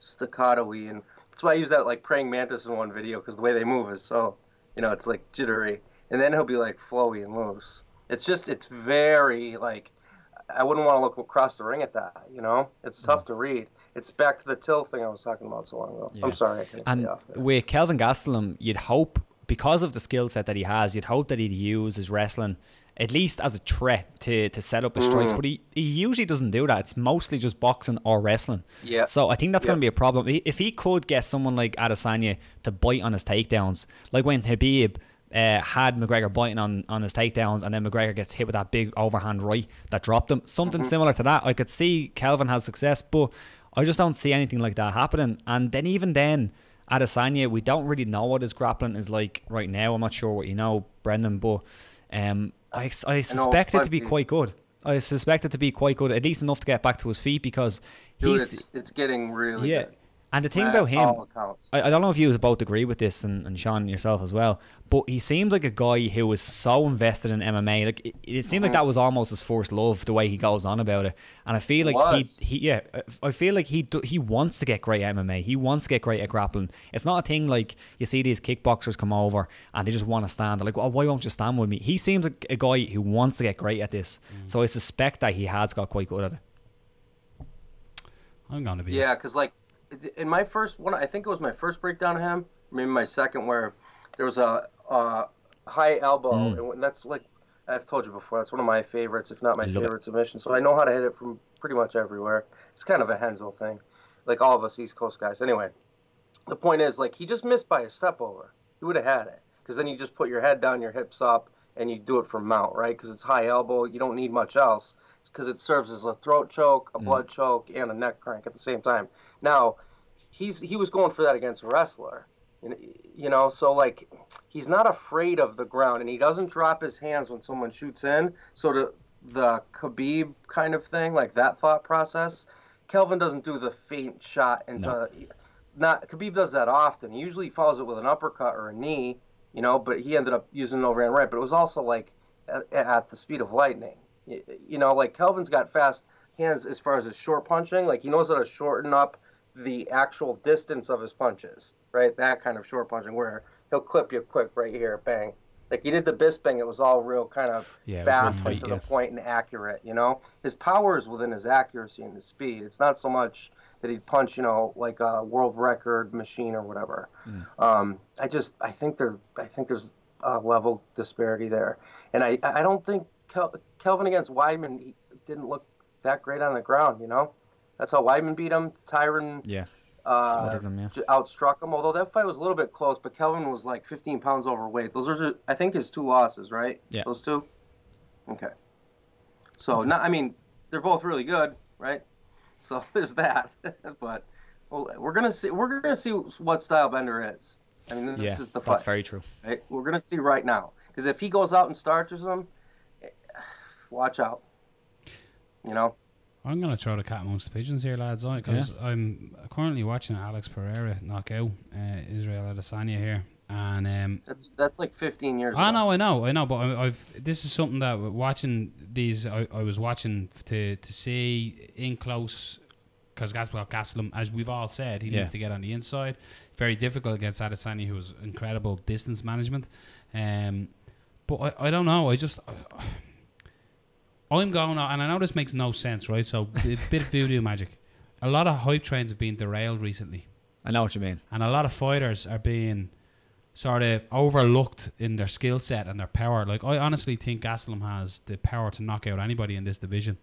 staccato-y, and that's why I use that like praying mantis in one video, because the way they move is so, it's like jittery, and then he'll be like flowy and loose. It's very like, I wouldn't want to look across the ring at that. It's tough to read. It's back to the till thing I was talking about so long ago. Yeah. I'm sorry, I couldn't get off there. With Kelvin Gastelum, you'd hope, because of the skill set that he has, you'd hope that he'd use his wrestling at least as a threat to set up his strikes. But he usually doesn't do that. It's mostly just boxing or wrestling. Yeah. So I think that's going to be a problem. If he could get someone like Adesanya to bite on his takedowns, like when Khabib had McGregor biting on his takedowns, and then McGregor gets hit with that big overhand right that dropped him. Something similar to that. I could see Kelvin has success, but I just don't see anything like that happening. And then even then, Adesanya, we don't really know what his grappling is like right now. I'm not sure what you know, Brendan, but I suspect it to be quite good. I suspect it to be quite good, at least enough to get back to his feet, because it's getting really good. And the thing about him, I don't know if you both agree with this, and Sean yourself as well, but he seems like a guy who is so invested in MMA. Like it seemed like that was almost his first love, the way he goes on about it. And I feel like I feel like he wants to get great at MMA. He wants to get great at grappling. It's not a thing like you see these kickboxers come over and they just want to stand. They're like, well, why won't you stand with me? He seems like a guy who wants to get great at this. So I suspect that he has got quite good at it. I'm gonna be because like, in my first one, I think it was my first breakdown of him, maybe my second, where there was a high elbow, and that's like, I've told you before, that's one of my favorites, if not my favorite submission. So I know how to hit it from pretty much everywhere. It's kind of a Hensel thing, like all of us East Coast guys. Anyway, the point is, like, he just missed by a step over. He would have had it, because then you just put your head down, your hips up, and you do it from mount, right? Because it's high elbow, you don't need much else, because it serves as a throat choke, a blood choke, and a neck crank at the same time. Now, he was going for that against a wrestler, so like, he's not afraid of the ground, and he doesn't drop his hands when someone shoots in. So the Khabib kind of thing, like that thought process, Kelvin doesn't do the feint shot into. Khabib does that often. He usually follows it with an uppercut or a knee, but he ended up using an overhand right. But it was also like at the speed of lightning. Like Kelvin's got fast hands as far as his short punching. Like he knows how to shorten up the actual distance of his punches, right? That kind of short punching where he'll clip you quick right here, bang. Like he did the Bisping, it was all real kind of fast and to the point and accurate, His power is within his accuracy and his speed. It's not so much that he'd punch, like a world record machine or whatever. I think there's a level disparity there. And I don't think Kelvin against Weidman, he didn't look that great on the ground, That's how Weidman beat him. Tyron smothered him, outstruck him. Although that fight was a little bit close, but Kelvin was like 15 pounds overweight. Those are, I think, his 2 losses, right? Yeah. Those 2? Okay. So, they're both really good, right? So there's that. But we're gonna see what Stylebender is. This is the fight. That's very true. Right? We're gonna see right now. Because if he goes out and starches him, watch out. You know. I'm going to throw the cat amongst the pigeons here, lads, because I'm currently watching Alex Pereira knock out Israel Adesanya here. And that's like 15 years ago. I know, but this is something that watching these, I was watching to see in close, because Gastelum, as we've all said, he needs to get on the inside. Very difficult against Adesanya, who has incredible distance management. But I don't know, I'm going on, and I know this makes no sense, right? So, a bit of voodoo magic. A lot of hype trains have been derailed recently. I know what you mean. And a lot of fighters are being sort of overlooked in their skill set and their power. Like, I honestly think Gastelum has the power to knock out anybody in this division.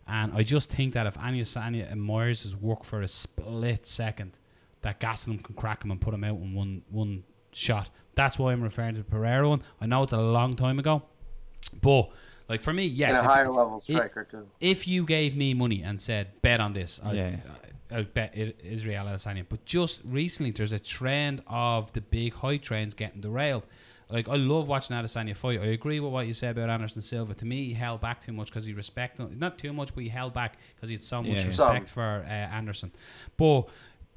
And I just think that if Adesanya admires his work for a split second, that Gastelum can crack him and put him out in one shot. That's why I'm referring to the Pereira one. I know it's a long time ago, but... Like, for me, yes. And a higher level striker, too. If you gave me money and said, bet on this, I'd bet Israel Adesanya. But just recently, there's a trend of the big hype trains getting derailed. Like, I love watching Adesanya fight. I agree with what you said about Anderson Silva. To me, he held back too much because he respected him. Not too much, but he held back because he had so much respect for Anderson. But...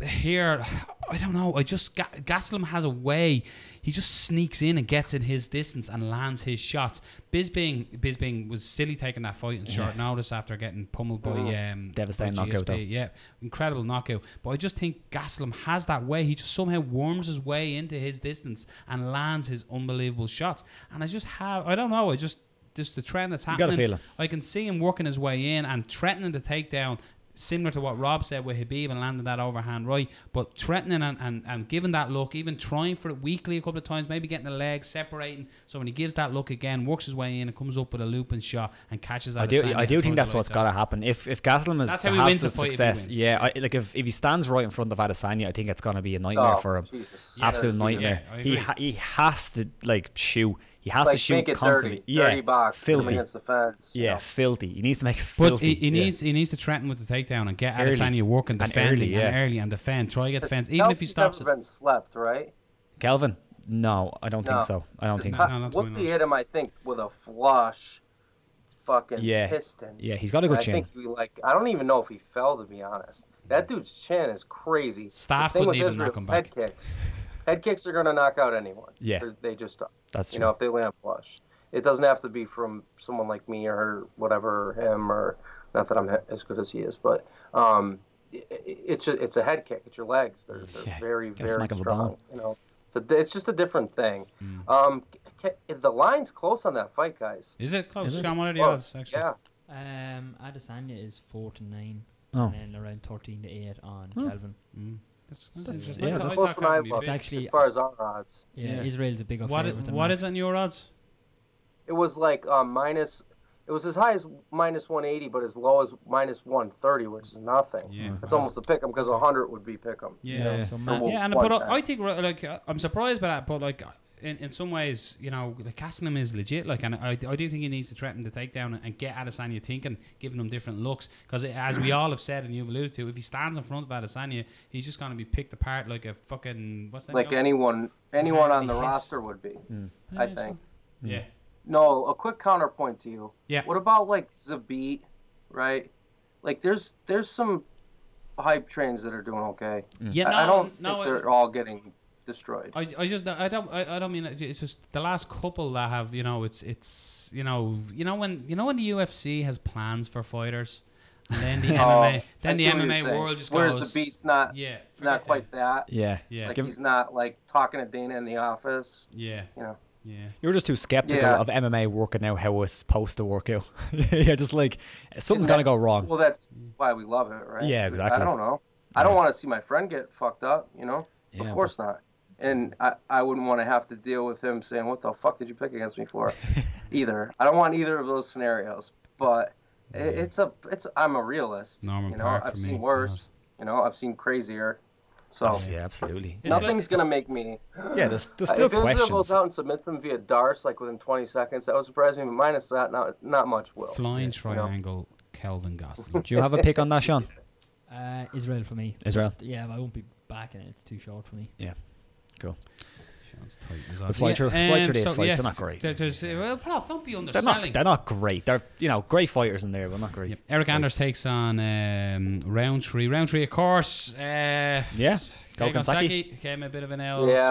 here, I don't know. Gastelum has a way. He just sneaks in and gets in his distance and lands his shots. Bisping was silly taking that fight in short notice after getting pummeled by devastating knockout though. Yeah, incredible knockout. But I just think Gastelum has that way. He just somehow worms his way into his distance and lands his unbelievable shots. And I don't know. Just the trend that's happening. You got a feeling. I can see him working his way in and threatening the takedown. Similar to what Rob said with Khabib and landing that overhand right, but threatening and giving that look, even trying for it weakly a couple of times, maybe getting the legs separating, so when he gives that look again, works his way in and comes up with a looping shot and catches that. I do think that's what's got to happen. If Gastelum is to have some success, if he stands right in front of Adesanya, I think it's going to be a nightmare for him. Jesus. Absolute nightmare. He has to shoot. He has to shoot constantly. Dirty box, filthy against the fence. Filthy. He needs to make it filthy. But he needs to threaten with the takedown and get Adesanya working, defending early and defend. Try to get the fence, even if he stops it. Never been slept, right? Kelvin? No, I don't think so. I don't think so. Whoopi hit him, I think, with a flush fucking piston. Yeah, he's got a good chin. I don't even know if he fell, to be honest. That dude's chin is crazy. Staff couldn't even knock him back. Head kicks are going to knock out anyone. Yeah. They just are. That's true. If they land flush. It doesn't have to be from someone like me or whatever, or him, or not that I'm as good as he is, but it's a head kick. It's your legs. They're very, very strong. It's just a different thing. The line's close on that fight, guys. Is it close? Sean, what are the odds, actually? Yeah. Adesanya is 4-9, and then around 13-8 on Kelvin. That's it's actually, as far as our odds. Yeah, Israel's a big favorite. What is on your odds? It was like minus. It was as high as minus 180, but as low as minus 130, which is nothing. Yeah, it's almost a pick 'em because 100 would be pick 'em. Yeah, but I think I'm surprised by that. But like in some ways, the Gastelum is legit. Like, and I do think he needs to threaten the takedown and get Adesanya thinking, giving him different looks. Because as we all have said and you've alluded to, if he stands in front of Adesanya, he's just going to be picked apart like a fucking like anyone on the roster would be. I think. Yeah. No, a quick counterpoint to you. Yeah. What about like Zabit, right? Like there's some hype trains that are doing okay. Yeah, I don't think they're all getting destroyed. I don't mean it's just the last couple that have it's when the UFC has plans for fighters, and then the MMA world just goes. Whereas the beat's not quite that. Yeah. Like he's not like talking to Dana in the office. Yeah. Yeah. You're just too skeptical of MMA working out how it's supposed to work out. You're just like something's gonna go wrong. Well, that's why we love it, right? Yeah, exactly. I don't know. I don't want to see my friend get fucked up. Yeah, of course not. And I wouldn't want to have to deal with him saying, "What the fuck did you pick against me for?" Either. I don't want either of those scenarios. But I'm a realist. I've seen worse. I've seen crazier. So yeah, absolutely. Nothing's gonna make me. Yeah, there's still if questions. If Israel goes out and submits him via Darce like within 20 seconds, that would surprise me. But minus that, not much will. Flying triangle, Kelvin Gastelum. Do you have a pick on that, Sean? Israel for me. Israel. Yeah, but I won't be backing it. It's too short for me. Yeah. Cool. The fight through these fights are not great. Don't be underselling. They're not great. They're great fighters in there, but not great. Yep. Eric Anders takes on Roundtree. Roundtree, of course. Gokensaki came a bit of an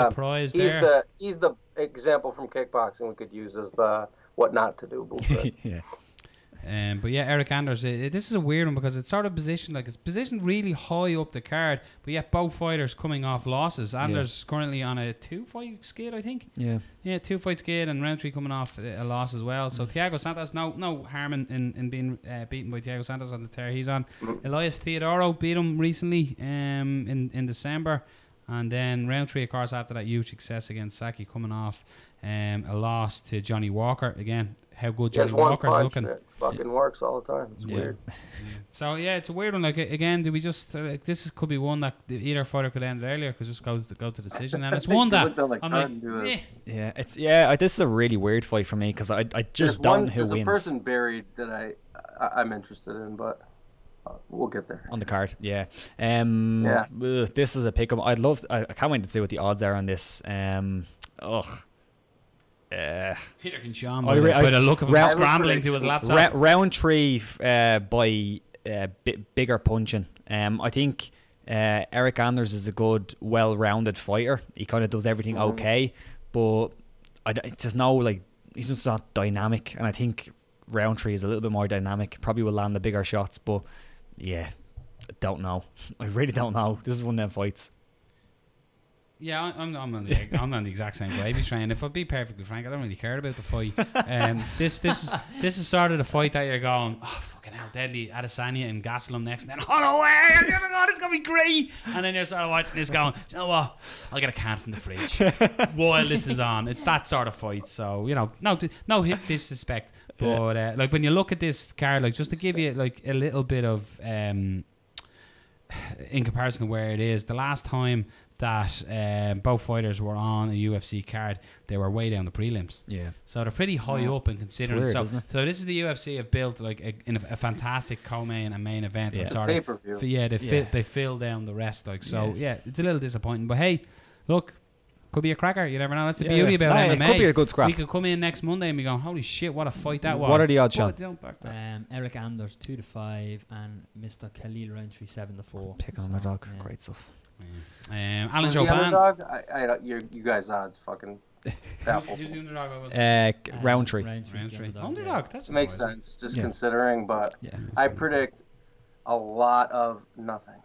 surprise there. He's the example from kickboxing we could use as the what not to do bullshit. Yeah. But yeah, Eric Anders, this is a weird one because it's sort of positioned it's positioned really high up the card, but yet both fighters coming off losses. Anders currently on a 2-fight skid, I think. Yeah, 2-fight skid, and Roundtree coming off a loss as well. So Thiago Santos, no harm in being beaten by Thiago Santos on the tear he's on. Elias Theodoro beat him recently in December, and then Roundtree, of course, after that huge success against Saki, coming off a loss to Johnny Walker again. How good Johnny Walker's looking. It fucking works all the time. It's weird. So yeah, it's a weird one. Like again, do we just could be one that either fighter could end it earlier because just go to decision, and it's one that this is a really weird fight for me because I just don't know who wins. There's a person buried that I'm interested in, but we'll get there on the card. Yeah. This is a pick 'em. I can't wait to see what the odds are on this. Peter can show by the look of him scrambling to his laptop. Roundtree by bigger punching. I think Eric Anders is a good, well-rounded fighter. He kind of does everything okay, but there's no he's just not dynamic. And I think Roundtree is a little bit more dynamic. Probably will land the bigger shots, but I don't know. I really don't know. This is one of them fights. Yeah, I'm on the exact same gravy train. If I'd be perfectly frank, I don't really care about the fight. This is sort of the fight that you're going, oh fucking hell, deadly Adesanya and Gastelum next, and then Holloway, and you're like, oh, this is gonna be great. And then you're sort of watching this going, you know what? I'll get a can from the fridge while this is on. It's that sort of fight. So no hit disrespect, but when you look at this card, just to give you a little bit of in comparison to where it is, the last time that both fighters were on a UFC card, they were way down the prelims. Yeah. So they're pretty high up in considering. Weird, so this is the UFC have built in a fantastic co-main and main event. Yeah. And sort of, they fill down the rest. It's a little disappointing. But hey, look, could be a cracker. You never know. That's the beauty about MMA. It could be a good scrap. We could come in next Monday and be going, holy shit, what a fight that was. What are the odds, Sean? Eric Anders 2-5 and Mr. Khalil Roundtree 7-4. Pick on the dog. Great stuff. Alan Jouban. You guys odds fucking baffled. Who's the underdog? Roundtree. Underdog. That makes sense, just considering. But I predict a lot of nothing.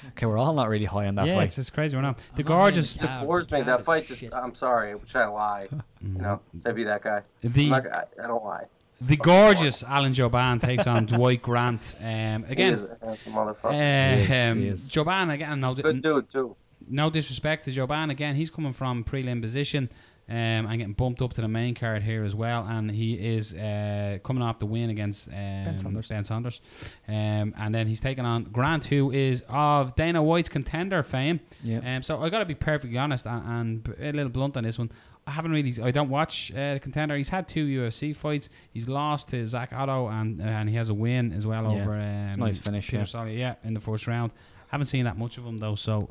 Okay, we're all not really high on that fight. Yeah, it's crazy. We're not. The gorgeous. That fight just. I'm sorry, which I lie. To be that guy. I don't lie. The gorgeous Alan Jouban takes on Dwight Grant. Again, he is a handsome motherfucker. He is. Jouban again. Good dude too. No disrespect to Jouban. Again, he's coming from prelim position and getting bumped up to the main card here as well. And he is coming off the win against Ben Saunders. And then he's taking on Grant, who is of Dana White's Contender fame. Yeah. So I got to be perfectly honest and a little blunt on this one. I don't watch Contender. He's had 2 UFC fights. He's lost to Zach Otto and he has a win as well over nice finish Peter Solly, in the first round. Haven't seen that much of him though, so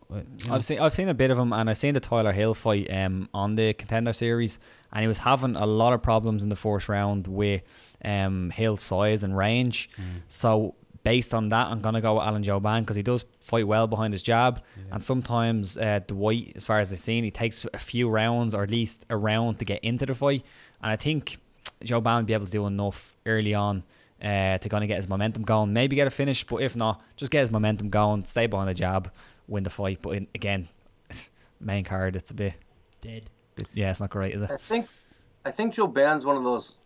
I've seen a bit of him, and I've seen the Tyler Hill fight on the Contender series, and he was having a lot of problems in the first round with Hill's size and range. So based on that, I'm gonna go with Alan Jouban because he does fight well behind his jab, and sometimes Dwight, as far as I've seen, he takes a few rounds or at least a round to get into the fight, and I think Jouban will be able to do enough early on to kind of get his momentum going, maybe get a finish, but if not, just get his momentum going, stay behind the jab, win the fight. But again, main card, it's a bit dead. It's not great, is it? I think Jouban's one of those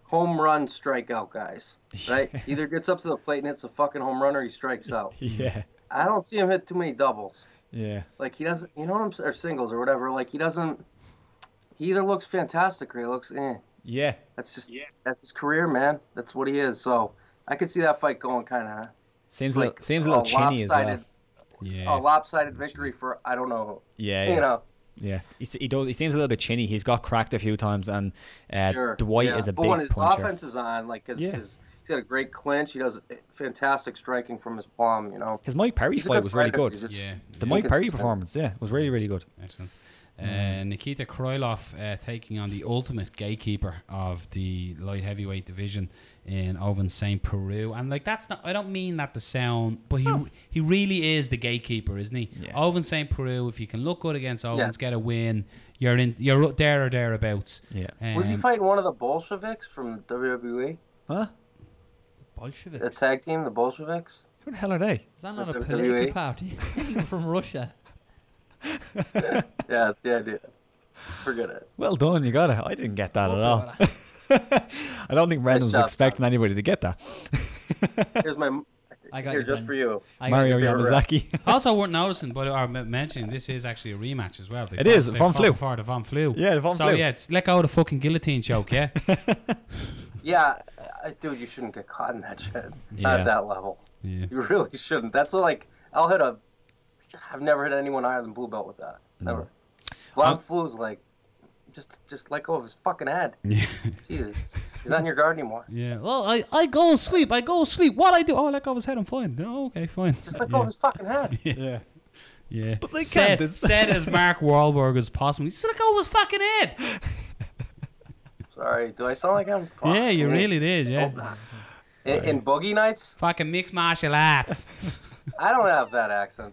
home run strikeout guys, right? Either gets up to the plate and hits a fucking home run, or he strikes out. Yeah. I don't see him hit too many doubles. Yeah. He doesn't, or singles or whatever. He doesn't. He either looks fantastic or he looks Yeah. That's his career, man. That's what he is. So I could see that fight going kind of. Seems a little chinny as well. Yeah. A lopsided victory for I don't know. Yeah. Yeah, he seems a little bit chinny. He's got cracked a few times, and Dwight is a big puncher. But when his offense is on, his got a great clinch. He does fantastic striking from his palm. His Mike Perry fight was really good. The Mike Perry performance, was really, really good. Excellent. Nikita Krylov taking on the ultimate gatekeeper of the light heavyweight division in Ovince St. Preux, and that's not. I don't mean that to sound, but he really is the gatekeeper, isn't he? Yeah. Ovince St. Preux. If you can look good against Ovince, get a win, you're there or thereabouts. Yeah. Was he fighting one of the Bolsheviks from WWE? Huh? Bolsheviks. The tag team, the Bolsheviks. Who the hell are they? Is that not a political party from Russia? Yeah, that's the idea. Forget it. Well done, you got it. I didn't get that at all. I don't think Brendan was expecting anybody to get that. Here's my. Here, just for you. Mario Yamazaki. Also worth noticing, or mentioning, this is actually a rematch as well. It is. Von Flue. For the Von Flue. Yeah, the Von Flue. So yeah, let go of the fucking guillotine choke, yeah? Yeah, dude, you shouldn't get caught in that shit. Not at that level. Yeah. You really shouldn't. That's I've never hit anyone higher than blue belt with that. Never. Von Flue's just let go of his fucking head. Yeah. Jesus. He's not in your guard anymore. Yeah. Well, I go sleep. What I do? Oh, I let go of his head. I'm fine. Oh, okay, fine. Just let go of his fucking head. Yeah. Yeah. But they can't. Said as Mark Wahlberg as possible. Just let go of his fucking head. Sorry. Do I sound like I'm Yeah, you really did. Yeah. In Boogie Nights? Fucking mixed martial arts. I don't have that accent.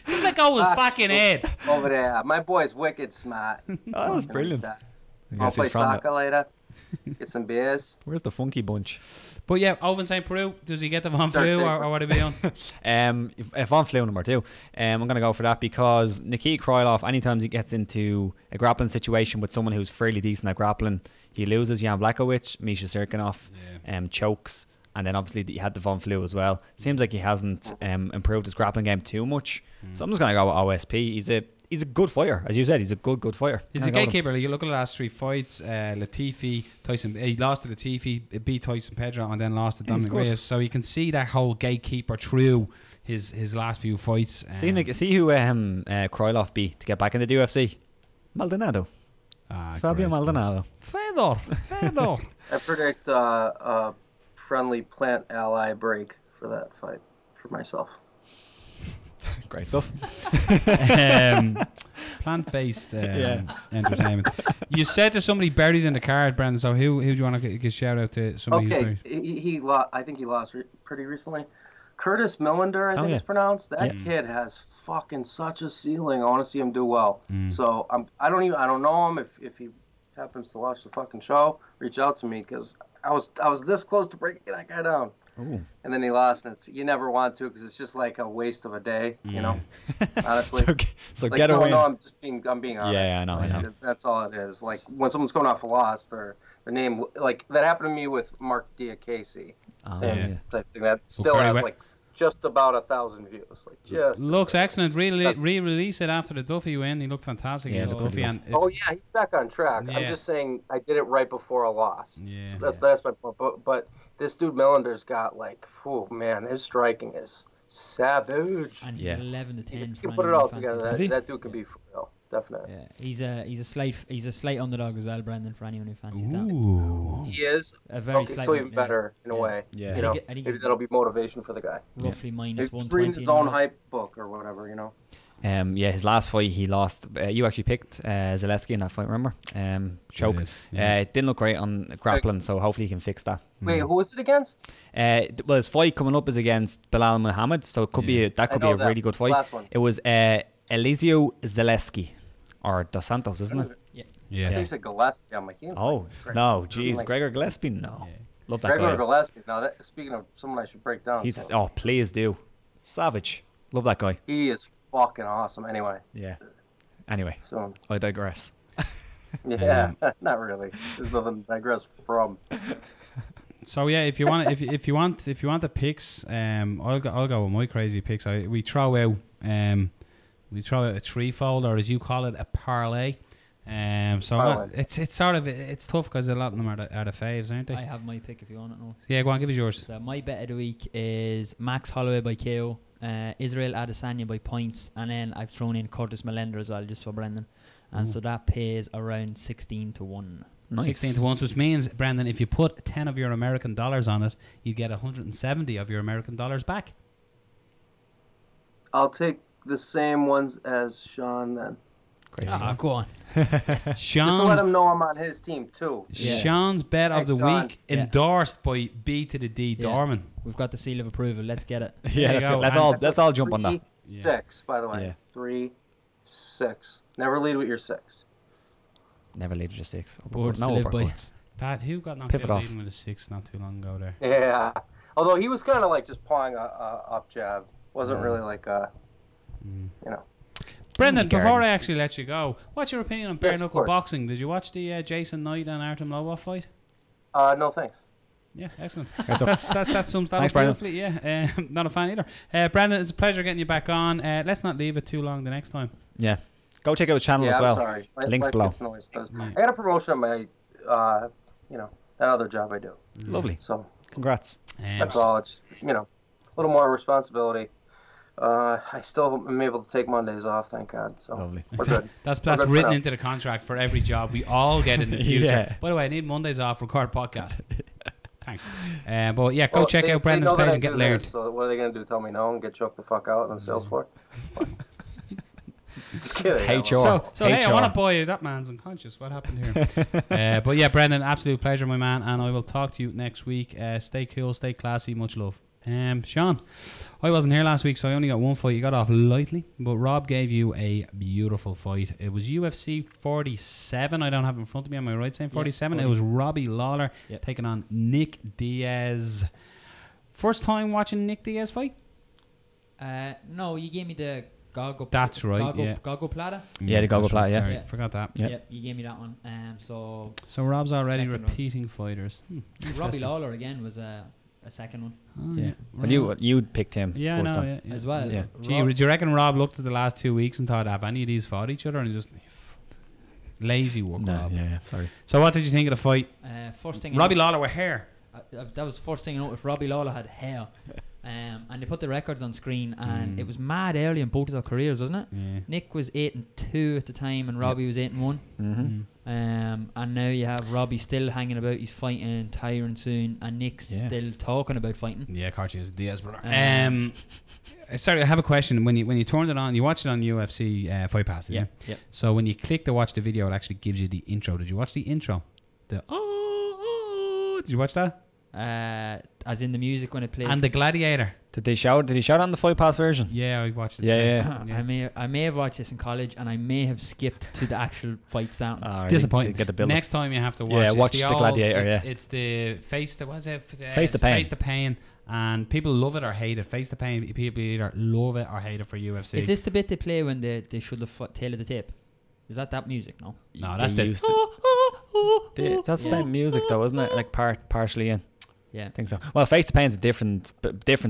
Just let go of his fucking head. Over there. My boy's wicked smart. Oh, that was brilliant. I'll play soccer later. Get some beers. Where's the funky bunch? But yeah, Ovince St. Preux, does he get the Von Flue or what are we on? Von Flue number 2. I'm going to go for that because Nikita Krylov, anytime he gets into a grappling situation with someone who's fairly decent at grappling, he loses. Jan Blachowicz, Misha Serkinov, chokes. And then obviously he had the Von Flue as well. Seems like he hasn't improved his grappling game too much. So I'm just going to go with OSP. He's a good fighter. As you said, he's a good fighter. He's a gatekeeper. You look at the last 3 fights, Latifi, Tyson. He lost to Latifi, beat Tyson Pedro, and then lost to Dominic Reyes. So you can see that whole gatekeeper through his last few fights. See who Krylov beat to get back in the UFC? Maldonado. Fabio Maldonado. Fedor. I predict a friendly plant ally break for that fight for myself. Great stuff. Plant-based entertainment. You said there's somebody buried in the card, Brendan. So who do you want to give a shout out to? Somebody okay, he lost. I think he lost pretty recently. Curtis Millender, I think it's pronounced. That kid has fucking such a ceiling. I want to see him do well. So I don't know him. If he happens to watch the fucking show, reach out to me because I was this close to breaking that guy down. Ooh. And then he lost, and you never want to because it's just like a waste of a day, you know. Honestly, so get away. No, I'm being honest. Yeah, I know. That's all it is. Like when someone's coming off a loss, their name, like that happened to me with Mark Diakese. Same type thing. That still has like just about 1,000 views. Like just looks excellent. Re-release it after the Duffy win. He looked fantastic against Duffy. And he's back on track. Yeah. I'm just saying I did it right before a loss. Yeah, so that's my point. But this dude Millender's got like, oh man, his striking is savage. And he's 11 to 10. You can put it all together. That dude can be for real. Definitely. Yeah, he's a slight underdog as well, Brendan, for anyone who fancies that. He is a very slight. So even better in a way. Yeah. You know, maybe that'll be motivation for the guy. Roughly minus 120. He's reading his own hype book or whatever, you know. His last fight he lost. You actually picked Zaleski in that fight, remember? Choke. It didn't look great on grappling, so hopefully he can fix that. Wait, who was it against? Well, his fight coming up is against Bilal Muhammad, so it could be a really good fight. It was Eliseo Zaleski or Dos Santos, isn't it? Yeah. I think you said Gillespie on my team. Oh no, jeez, Gregor Gillespie, no. Love that Gregor guy. Gillespie. Now, speaking of someone I should break down. Please do. Savage. Love that guy. He is fucking awesome. Anyway. Yeah. Anyway, so I digress. Yeah, not really. There's nothing to digress from. So yeah, if you want the picks, I'll go with my crazy picks. We throw out a threefold, or as you call it, a parlay. It's sort of tough because a lot of them are the faves, aren't they? I have my pick if you want it. No. Yeah, go on, give us yours. So my bet of the week is Max Holloway by KO, Israel Adesanya by points, and then I've thrown in Curtis Millender as well, just for Brendan. And so that pays around 16 to 1. Nice. 16 to 1, which means, Brendan, if you put 10 of your American dollars on it, you get 170 of your American dollars back. I'll take the same ones as Sean then. Great. Go on. Just to let him know I'm on his team too. Yeah. Sean's bet of the week, endorsed by B to the D Dorman. We've got the seal of approval. Let's get it. Yeah, let's all jump on that. 6, by the way. 3, 6. Never lead with your 6. Never lead with your 6. Boards to live by. Pat, who got knocked out leading with a 6 not too long ago there? Yeah. Although he was kind of like just pawing a up jab. Wasn't really like a, you know. Brendan, before I actually let you go, what's your opinion on bare-knuckle boxing? Did you watch the Jason Knight and Artem-Knight fight? No, thanks. Yes, excellent. that sums that up beautifully. Yeah, not a fan either. Brendan, it's a pleasure getting you back on. Let's not leave it too long the next time. Yeah. Go check out his channel as well. Sorry. Links below. I got a promotion on my, that other job I do. Lovely. So congrats. That's all. It's a little more responsibility. I still am able to take Mondays off, thank God. So lovely. We're good. That's written into the contract for every job we all get in the future. By the way, I need Mondays off, record podcast. Thanks. But yeah, go check out Brendan's page and get learned. So what are they going to do? Tell me no and get choked the fuck out on the sales floor? Just kidding. So hey, I want to buy you. That man's unconscious. What happened here? But yeah, Brendan, absolute pleasure, my man, and I will talk to you next week. Stay cool, stay classy, much love. Sean, I wasn't here last week, so I only got one fight. You got off lightly, but Rob gave you a beautiful fight. It was UFC 47. I don't have it in front of me. Am I right saying 47? It was Robbie Lawler taking on Nick Diaz. First time watching Nick Diaz fight? No, you gave me the Goggle. That's right. Goggle Plata. Yeah, the Goggle Plata. Sorry, forgot that. Yep, you gave me that one. So Rob's already repeating fighters. Robbie Lawler again was a second one. Well, you picked him. Yeah, first time. As well. Yeah. Do you reckon Rob looked at the last 2 weeks and thought, have any of these fought each other, and just lazy work? No, Rob. yeah. Sorry. So what did you think of the fight? First thing, Robbie Lawler with hair. That was the first thing I noticed. Robbie Lawler had hair. And they put the records on screen, and it was mad early in both of their careers, wasn't it? Yeah. Nick was 8-2 at the time, and Robbie was 8-1. Mm-hmm. And now you have Robbie still hanging about. He's fighting Tyron soon, and Nick's still talking about fighting. Yeah, Carchi is Diaz brother. Sorry, I have a question. When you turned it on, you watched it on UFC Fight Pass, didn't you? Yeah. So when you click to watch the video, it actually gives you the intro. Did you watch the intro? Did you watch that? As in the music when it plays. And the Gladiator. Did he shout it on the Fight Pass version? Yeah, I watched it. Yeah. I may have watched this in college, and I may have skipped to the actual fights down. Disappointing. Get the build. Next time you have to watch. Watch the Gladiator. It's the Face the Pain. Face the Pain, and people love it or hate it. Face the Pain. People either love it or hate it for UFC. Is this the bit they play when they show the tail of the tape? Is that music? No. No, that's that's the same music though, isn't it? Like partially in. Yeah, I think so. Well, Face the Pain's a different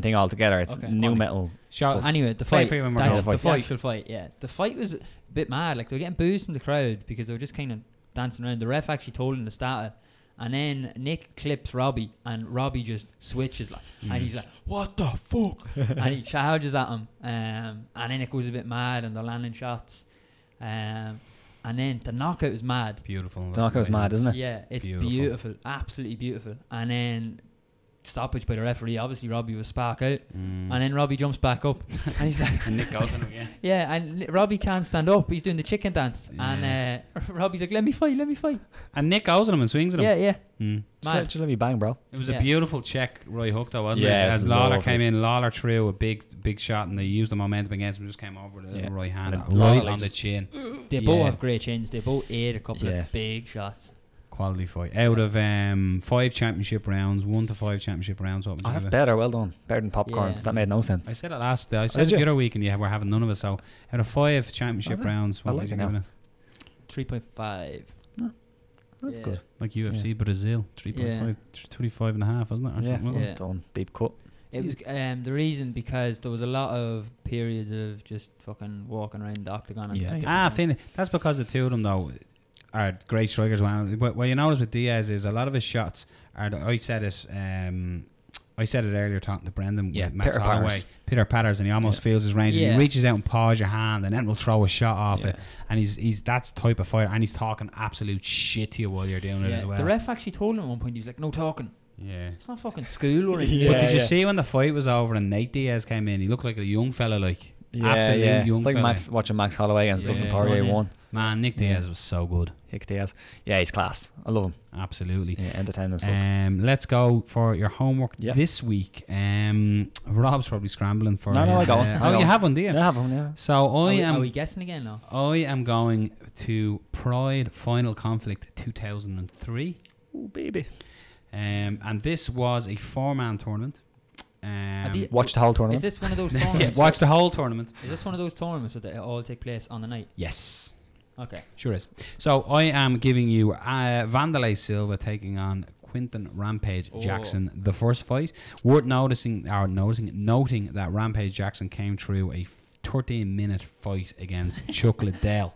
thing altogether. It's new metal. Sure. Anyway, the fight. The actual fight. Yeah, the fight was a bit mad. Like they were getting boos from the crowd because they were just kind of dancing around. The ref actually told him to start it, and then Nick clips Robbie, and Robbie just switches and he's like, "What the fuck?" and he charges at him, and then it goes a bit mad, and they're landing shots, and then the knockout is mad. Beautiful. The knockout is mad, isn't it? Yeah, it's beautiful, absolutely beautiful. And then stoppage by the referee. Obviously Robbie was spark out, and then Robbie jumps back up, and he's like, and Nick goes in again. Yeah, and Robbie can't stand up. He's doing the chicken dance, and Robbie's like, let me fight. And Nick goes at him and swings at him. Yeah. Just let me bang, bro. It was a beautiful check, Roy Hook, though, wasn't it? Yeah, as Lawler came in, Lawler threw a big shot, and they used the momentum against him. Just came over with a right hand, right on the chin. They both have great chins. They both ate a couple of big shots. Quality fight. Out of 5 championship rounds, 1 to 5 championship rounds. What would you that's give it? better. Well done. Better than popcorns. That made no sense. I said it I said it the other week, and we're having none of it. So out of 5 championship rounds, what would you give it? 3.5h. That's good. Like UFC Brazil, 3.5, 25.5, wasn't it? Or something, wasn't it? Done. Deep cut. It was the reason because there was a lot of periods of just fucking walking around the octagon. And that's because the two of them though are great strikers. What you notice with Diaz is a lot of his shots are. I said it I said it earlier talking to Brendan with Max pitter Holloway. patters. Pitter patters, and he almost feels his range. And he reaches out and paws your hand, and then will throw a shot off it. And he's that's type of fighter, and he's talking absolute shit to you while you're doing it as well. The ref actually told him at one point, he was like, no talking. Yeah. It's not fucking school or anything. But did you see when the fight was over and Nate Diaz came in? He looked like a young fella, like absolute young fella. It's like watching Max Holloway against Dustin Poirier won. Man, Nick Diaz was so good. Nick Diaz. Yeah, he's class. I love him. Absolutely. Yeah, entertaining as fuck. Let's go for your homework this week. Rob's probably scrambling for I got one. You have one, do you? I have one, yeah. So Are we guessing again now? I am going to Pride Final Conflict 2003. Oh, baby. And this was a 4-man tournament. Watch the whole tournament. Is this one of those tournaments? Watch the whole tournament. Is this one of those tournaments that they all take place on the night? Yes. Okay. Sure is. So I am giving you Vanderlei Silva taking on Quinton Rampage Jackson, the first fight. Worth noting that Rampage Jackson came through a 13-minute fight against Chuck Liddell.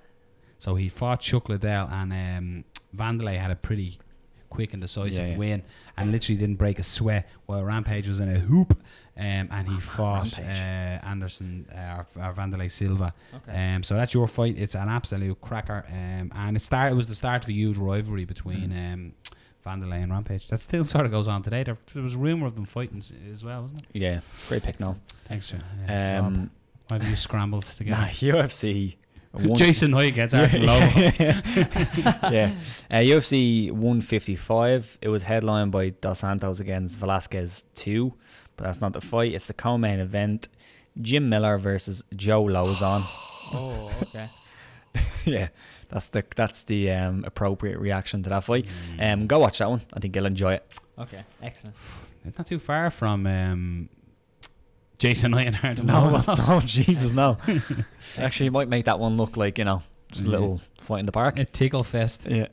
So he fought Chuck Liddell, and Vanderlei had a pretty quick and decisive win, and literally didn't break a sweat while Rampage was in a hoop, and he fought Anderson or Vanderlei Silva. Okay. So that's your fight. It's an absolute cracker, and it was the start of a huge rivalry between Vanderlei and Rampage. That still sort of goes on today. There was a rumour of them fighting as well, wasn't it? Yeah, great pick now. Thanks, John. Why have you scrambled together? UFC. Jason Hoy gets out low. UFC 155. It was headlined by Dos Santos against Velasquez 2, but that's not the fight. It's the co-main event. Jim Miller versus Joe Lozon. Oh, okay. Yeah, that's the appropriate reaction to that fight. Go watch that one. I think you'll enjoy it. Okay, excellent. It's not too far from Jason Lionheart. No, Jesus, no. Actually, you might make that one look like, just a little fight in the park. A tickle fest. Yeah.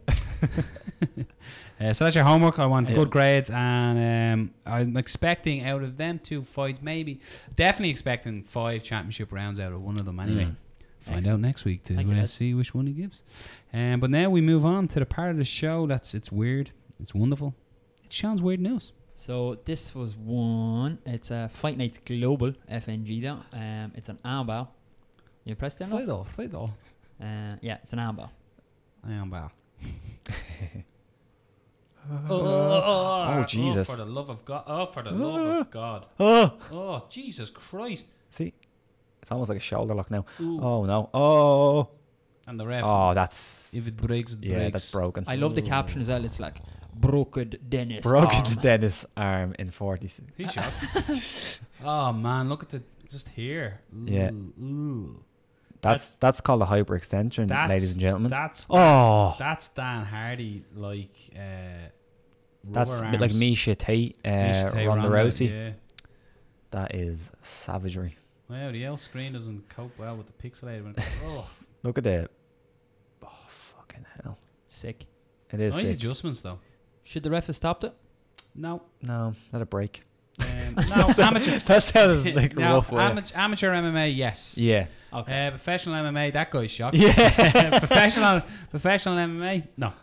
So that's your homework. I want good grades, and I'm expecting out of them 2 fights, definitely expecting 5 championship rounds out of one of them anyway. Find out next week to see which one he gives. But now we move on to the part of the show it's weird, it's wonderful, it's Sean's weird news. So this was one. It's a Fight Nights Global FNG though. It's an armbar. You impressed them? Fight all. Yeah, it's an armbar. Armbar. Oh Jesus! For the love of God! Oh, for the love of God! Oh, Jesus Christ! See, it's almost like a shoulder lock now. Ooh. Oh no! Oh. And the ref. Oh, that's if it breaks, it breaks. Yeah, that's broken. I love the caption as well. It's like broken Dennis arm in 46. He's shocked. Oh man, look at just here. Yeah. Ooh. That's called a hyperextension, ladies and gentlemen. That's Dan Hardy that's a bit like Misha Tate, Ronda Rousey. Yeah. That is savagery. Wow, the L screen doesn't cope well with the pixelated. Look at the. Oh fucking hell! Sick. It is. Nice sick. adjustments though. Should the ref have stopped it? No, let it break. No, amateur. That sounds like a rough way. Amateur MMA, yes. Yeah. Okay. Professional MMA, that guy's shocked. Yeah. professional MMA, no.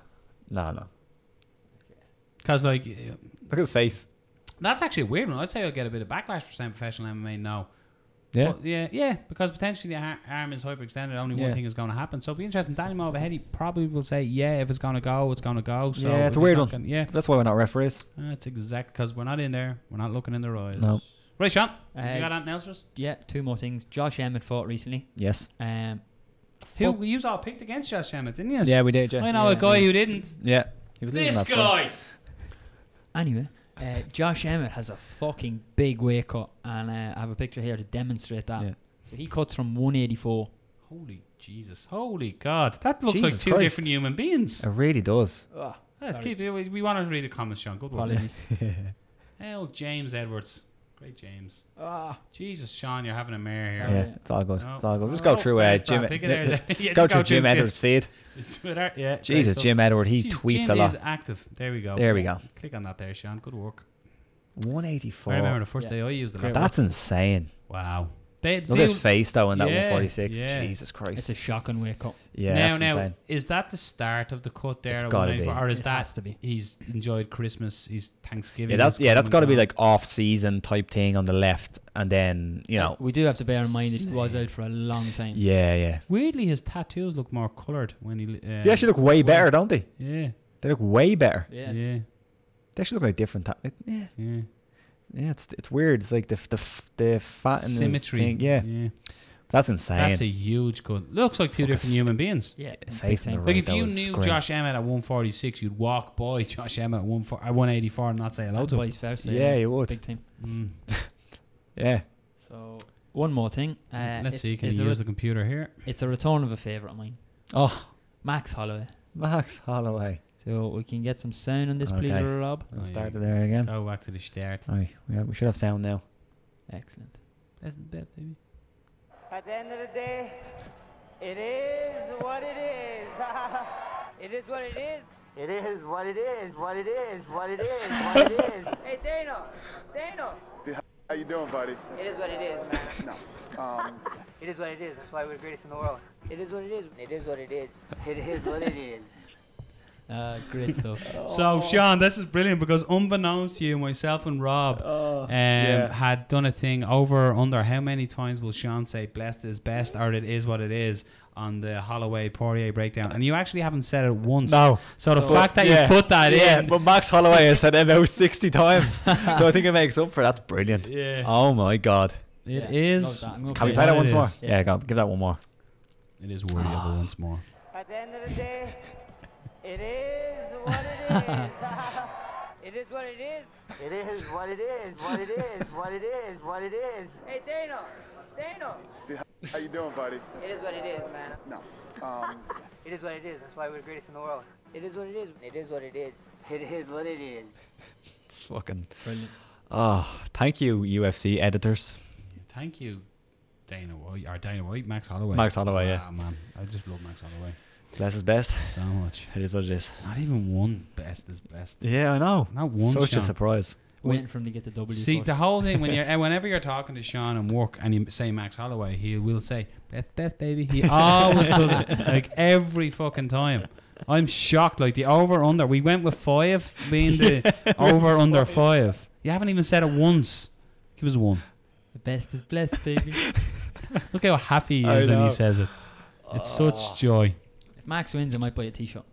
Because look at his face. That's actually a weird one. I'd say I'll get a bit of backlash for saying professional MMA. No. Yeah. But yeah, because potentially the arm is hyperextended. Only one thing is going to happen. So it'll be interesting. Danny Mulcahy probably will say, if it's going to go, it's going to go. So yeah, it's a weird one. That's why we're not referees. That's exact, because we're not in there. We're not looking in their eyes. No. Right, Sean, you got anything else for us? Yeah, 2 more things. Josh Emmett fought recently. Yes. Who you all picked against Josh Emmett, didn't you? Yeah, we did. Yeah. I know a guy who didn't. Yeah, he was this guy. Anyway, Josh Emmett has a fucking big weight cut, and I have a picture here to demonstrate that. Yeah. So he cuts from 184. Holy Jesus! Holy God! That looks like 2 different human beings. It really does. Let's keep. We want to read the comments, Sean. Good one. Apologies. Hell, James Edwards. Great James. Jesus, Sean, you're having a mare here. Yeah, it's all good. It's all good. Just go through Jim. Go through Jim Edwards' feed. His Twitter, yeah. Jesus, Jim Edwards, he tweets Jim a lot. Is active. There we go. There we go. Click on that there, Sean. Good work. 184. I remember the first day I used it. That's insane. Wow. Look at his face though in that 146. Jesus Christ. It's a shocking weight cut. Yeah. Now, is that the start of the cut there? It's gotta be. Or is It has to be. He's enjoyed Christmas, he's Thanksgiving. That's got to be like off-season type thing on the left, and then we do have to bear in mind that he was out for a long time. Yeah. Weirdly, his tattoos look more coloured when he. They actually look way better, don't they? Yeah. They look way better. Yeah. They actually look like different. Yeah, it's weird. It's like the fat and symmetry. Thing. Yeah. That's insane. That's a huge cut. Looks like two different human beings. Yeah, his face in the like right, if you knew scream. Josh Emmett at 146, you'd walk by Josh Emmett at 184 and not say hello to him. Vice versa. Yeah, you would. Big time. Yeah. So one more thing. Let's see. Can you use the computer here? It's a return of a favourite of mine. Oh, Max Holloway. Max Holloway. So we can get some sound on this, please, Rob. I'll start it there again. Go back to the start. Right, we should have sound now. Excellent. That's the bet, baby. At the end of the day, it is what it is. It is what it is. It is what it is. What it is. What it is. What it is. Hey, Dano. How you doing, buddy? It is what it is, man. No. It is what it is. That's why we're the greatest in the world. It is what it is. It is what it is. It is what it is. Great stuff. So Sean, this is brilliant because unbeknownst to you, myself and Rob had done a thing over or under. How many times will Sean say blessed is best or it is what it is on the Holloway Poirier breakdown? And you actually haven't said it once. No. So the fact that you put that in. But Max Holloway has said it about 60 times. So I think it makes up for it. That's brilliant. Yeah. Oh my God. It is. Can we play that once more? Yeah, go. Give that one more. It is worthy of it once more. At the end of the day, it is what it is. It is what it is. It is what it is. What it is. What it is. What it is. Hey, Dano. How you doing, buddy? It is what it is, man. No. It is what it is. That's why we're the greatest in the world. It is what it is. It is what it is. It is what it is. It's fucking brilliant. Oh, thank you, UFC editors. Thank you, Dana White, Max Holloway. Max Holloway, yeah. Man, I just love Max Holloway. Best is best. So much. It is what it is. Not even one best is best. Yeah, I know. Not one. Such Sean. a surprise. Waiting for him to get the W. See, the whole thing whenever you're talking to Sean and work and you say Max Holloway, he will say best baby. He always does it, like every fucking time. I'm shocked. Like the over under, we went with 5 being the over under 5. You haven't even said it once. Give us 1. The best is blessed, baby. Look how happy he is when he says it. It's such joy. If Max wins, I might buy a t-shirt.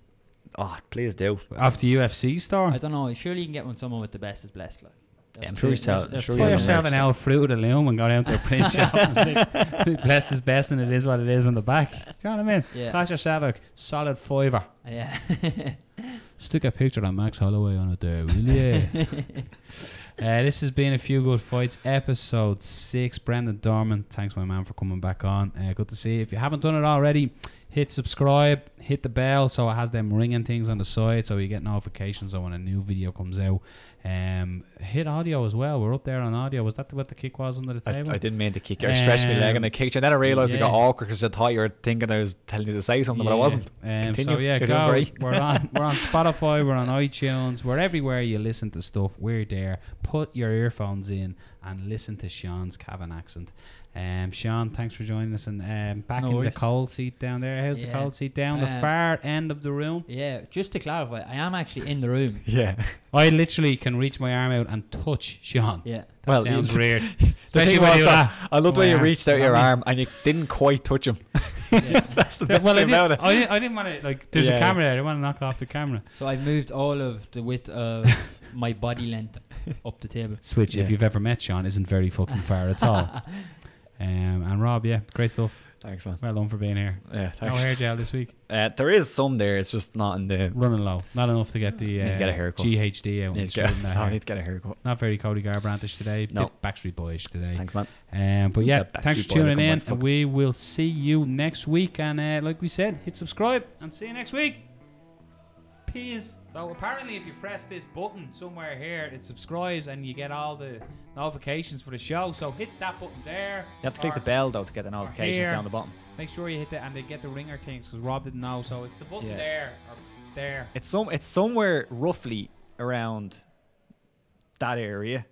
Oh, please do. Off the UFC store? I don't know. Surely you can get one someone with the best is blessed. Like. Yeah, I'm sure you sell. Buy yourself an L Fruit of the Loom and go down to a print shop and say, blessed is best and it is what it is on the back. Do you know what I mean? Yeah. Cost yourself a solid $5. Yeah. Stick a picture of Max Holloway on it there, will you? This has been A Few Good Fights, episode 6. Brendan Dorman, thanks my man for coming back on. Good to see you. If you haven't done it already, hit subscribe, hit the bell so it has them ringing things on the side so you get notifications when a new video comes out. Hit audio as well. We're up there on audio. Was that what the kick was under the table? I didn't mean to kick you. I stretched my leg and I kicked you. And then I realised it got awkward because I thought you were thinking I was telling you to say something, but I wasn't. So yeah, go. We're on Spotify. We're on iTunes. We're everywhere you listen to stuff. We're there. Put your earphones in and listen to Sean's Cavan accent. Sean, thanks for joining us. And back in the cold seat down there. How's the cold seat down the far end of the room? Yeah, just to clarify, I am actually in the room. Yeah. I literally can reach my arm out and touch Sean. Yeah. That sounds weird. Especially when you do that. I love the way you reached out your arm and you didn't quite touch him. That's the best thing about it. I didn't want to, like, there's a camera there. I didn't want to knock off the camera. So I've moved all of the width of my body length up the table. Which, if you've ever met Sean, isn't very fucking far at all. And Rob, great stuff. Thanks, man. Well done for being here. Yeah, thanks. No hair gel this week? There is some there. It's just not in the... Running low. Not enough to get the need to get a haircut. GHD out. I need to get a haircut. Not very Cody Garbrandt-ish today. No. Backstreet Boys today. Thanks, man. But yeah, thanks for tuning in. And we will see you next week. And like we said, hit subscribe and see you next week. Peace. So apparently if you press this button somewhere here, it subscribes and you get all the notifications for the show. So hit that button there. You have to click the bell though to get the notifications down the bottom. Make sure you hit that and they get the ringer things because Rob didn't know. So it's the button there or there. It's somewhere roughly around that area.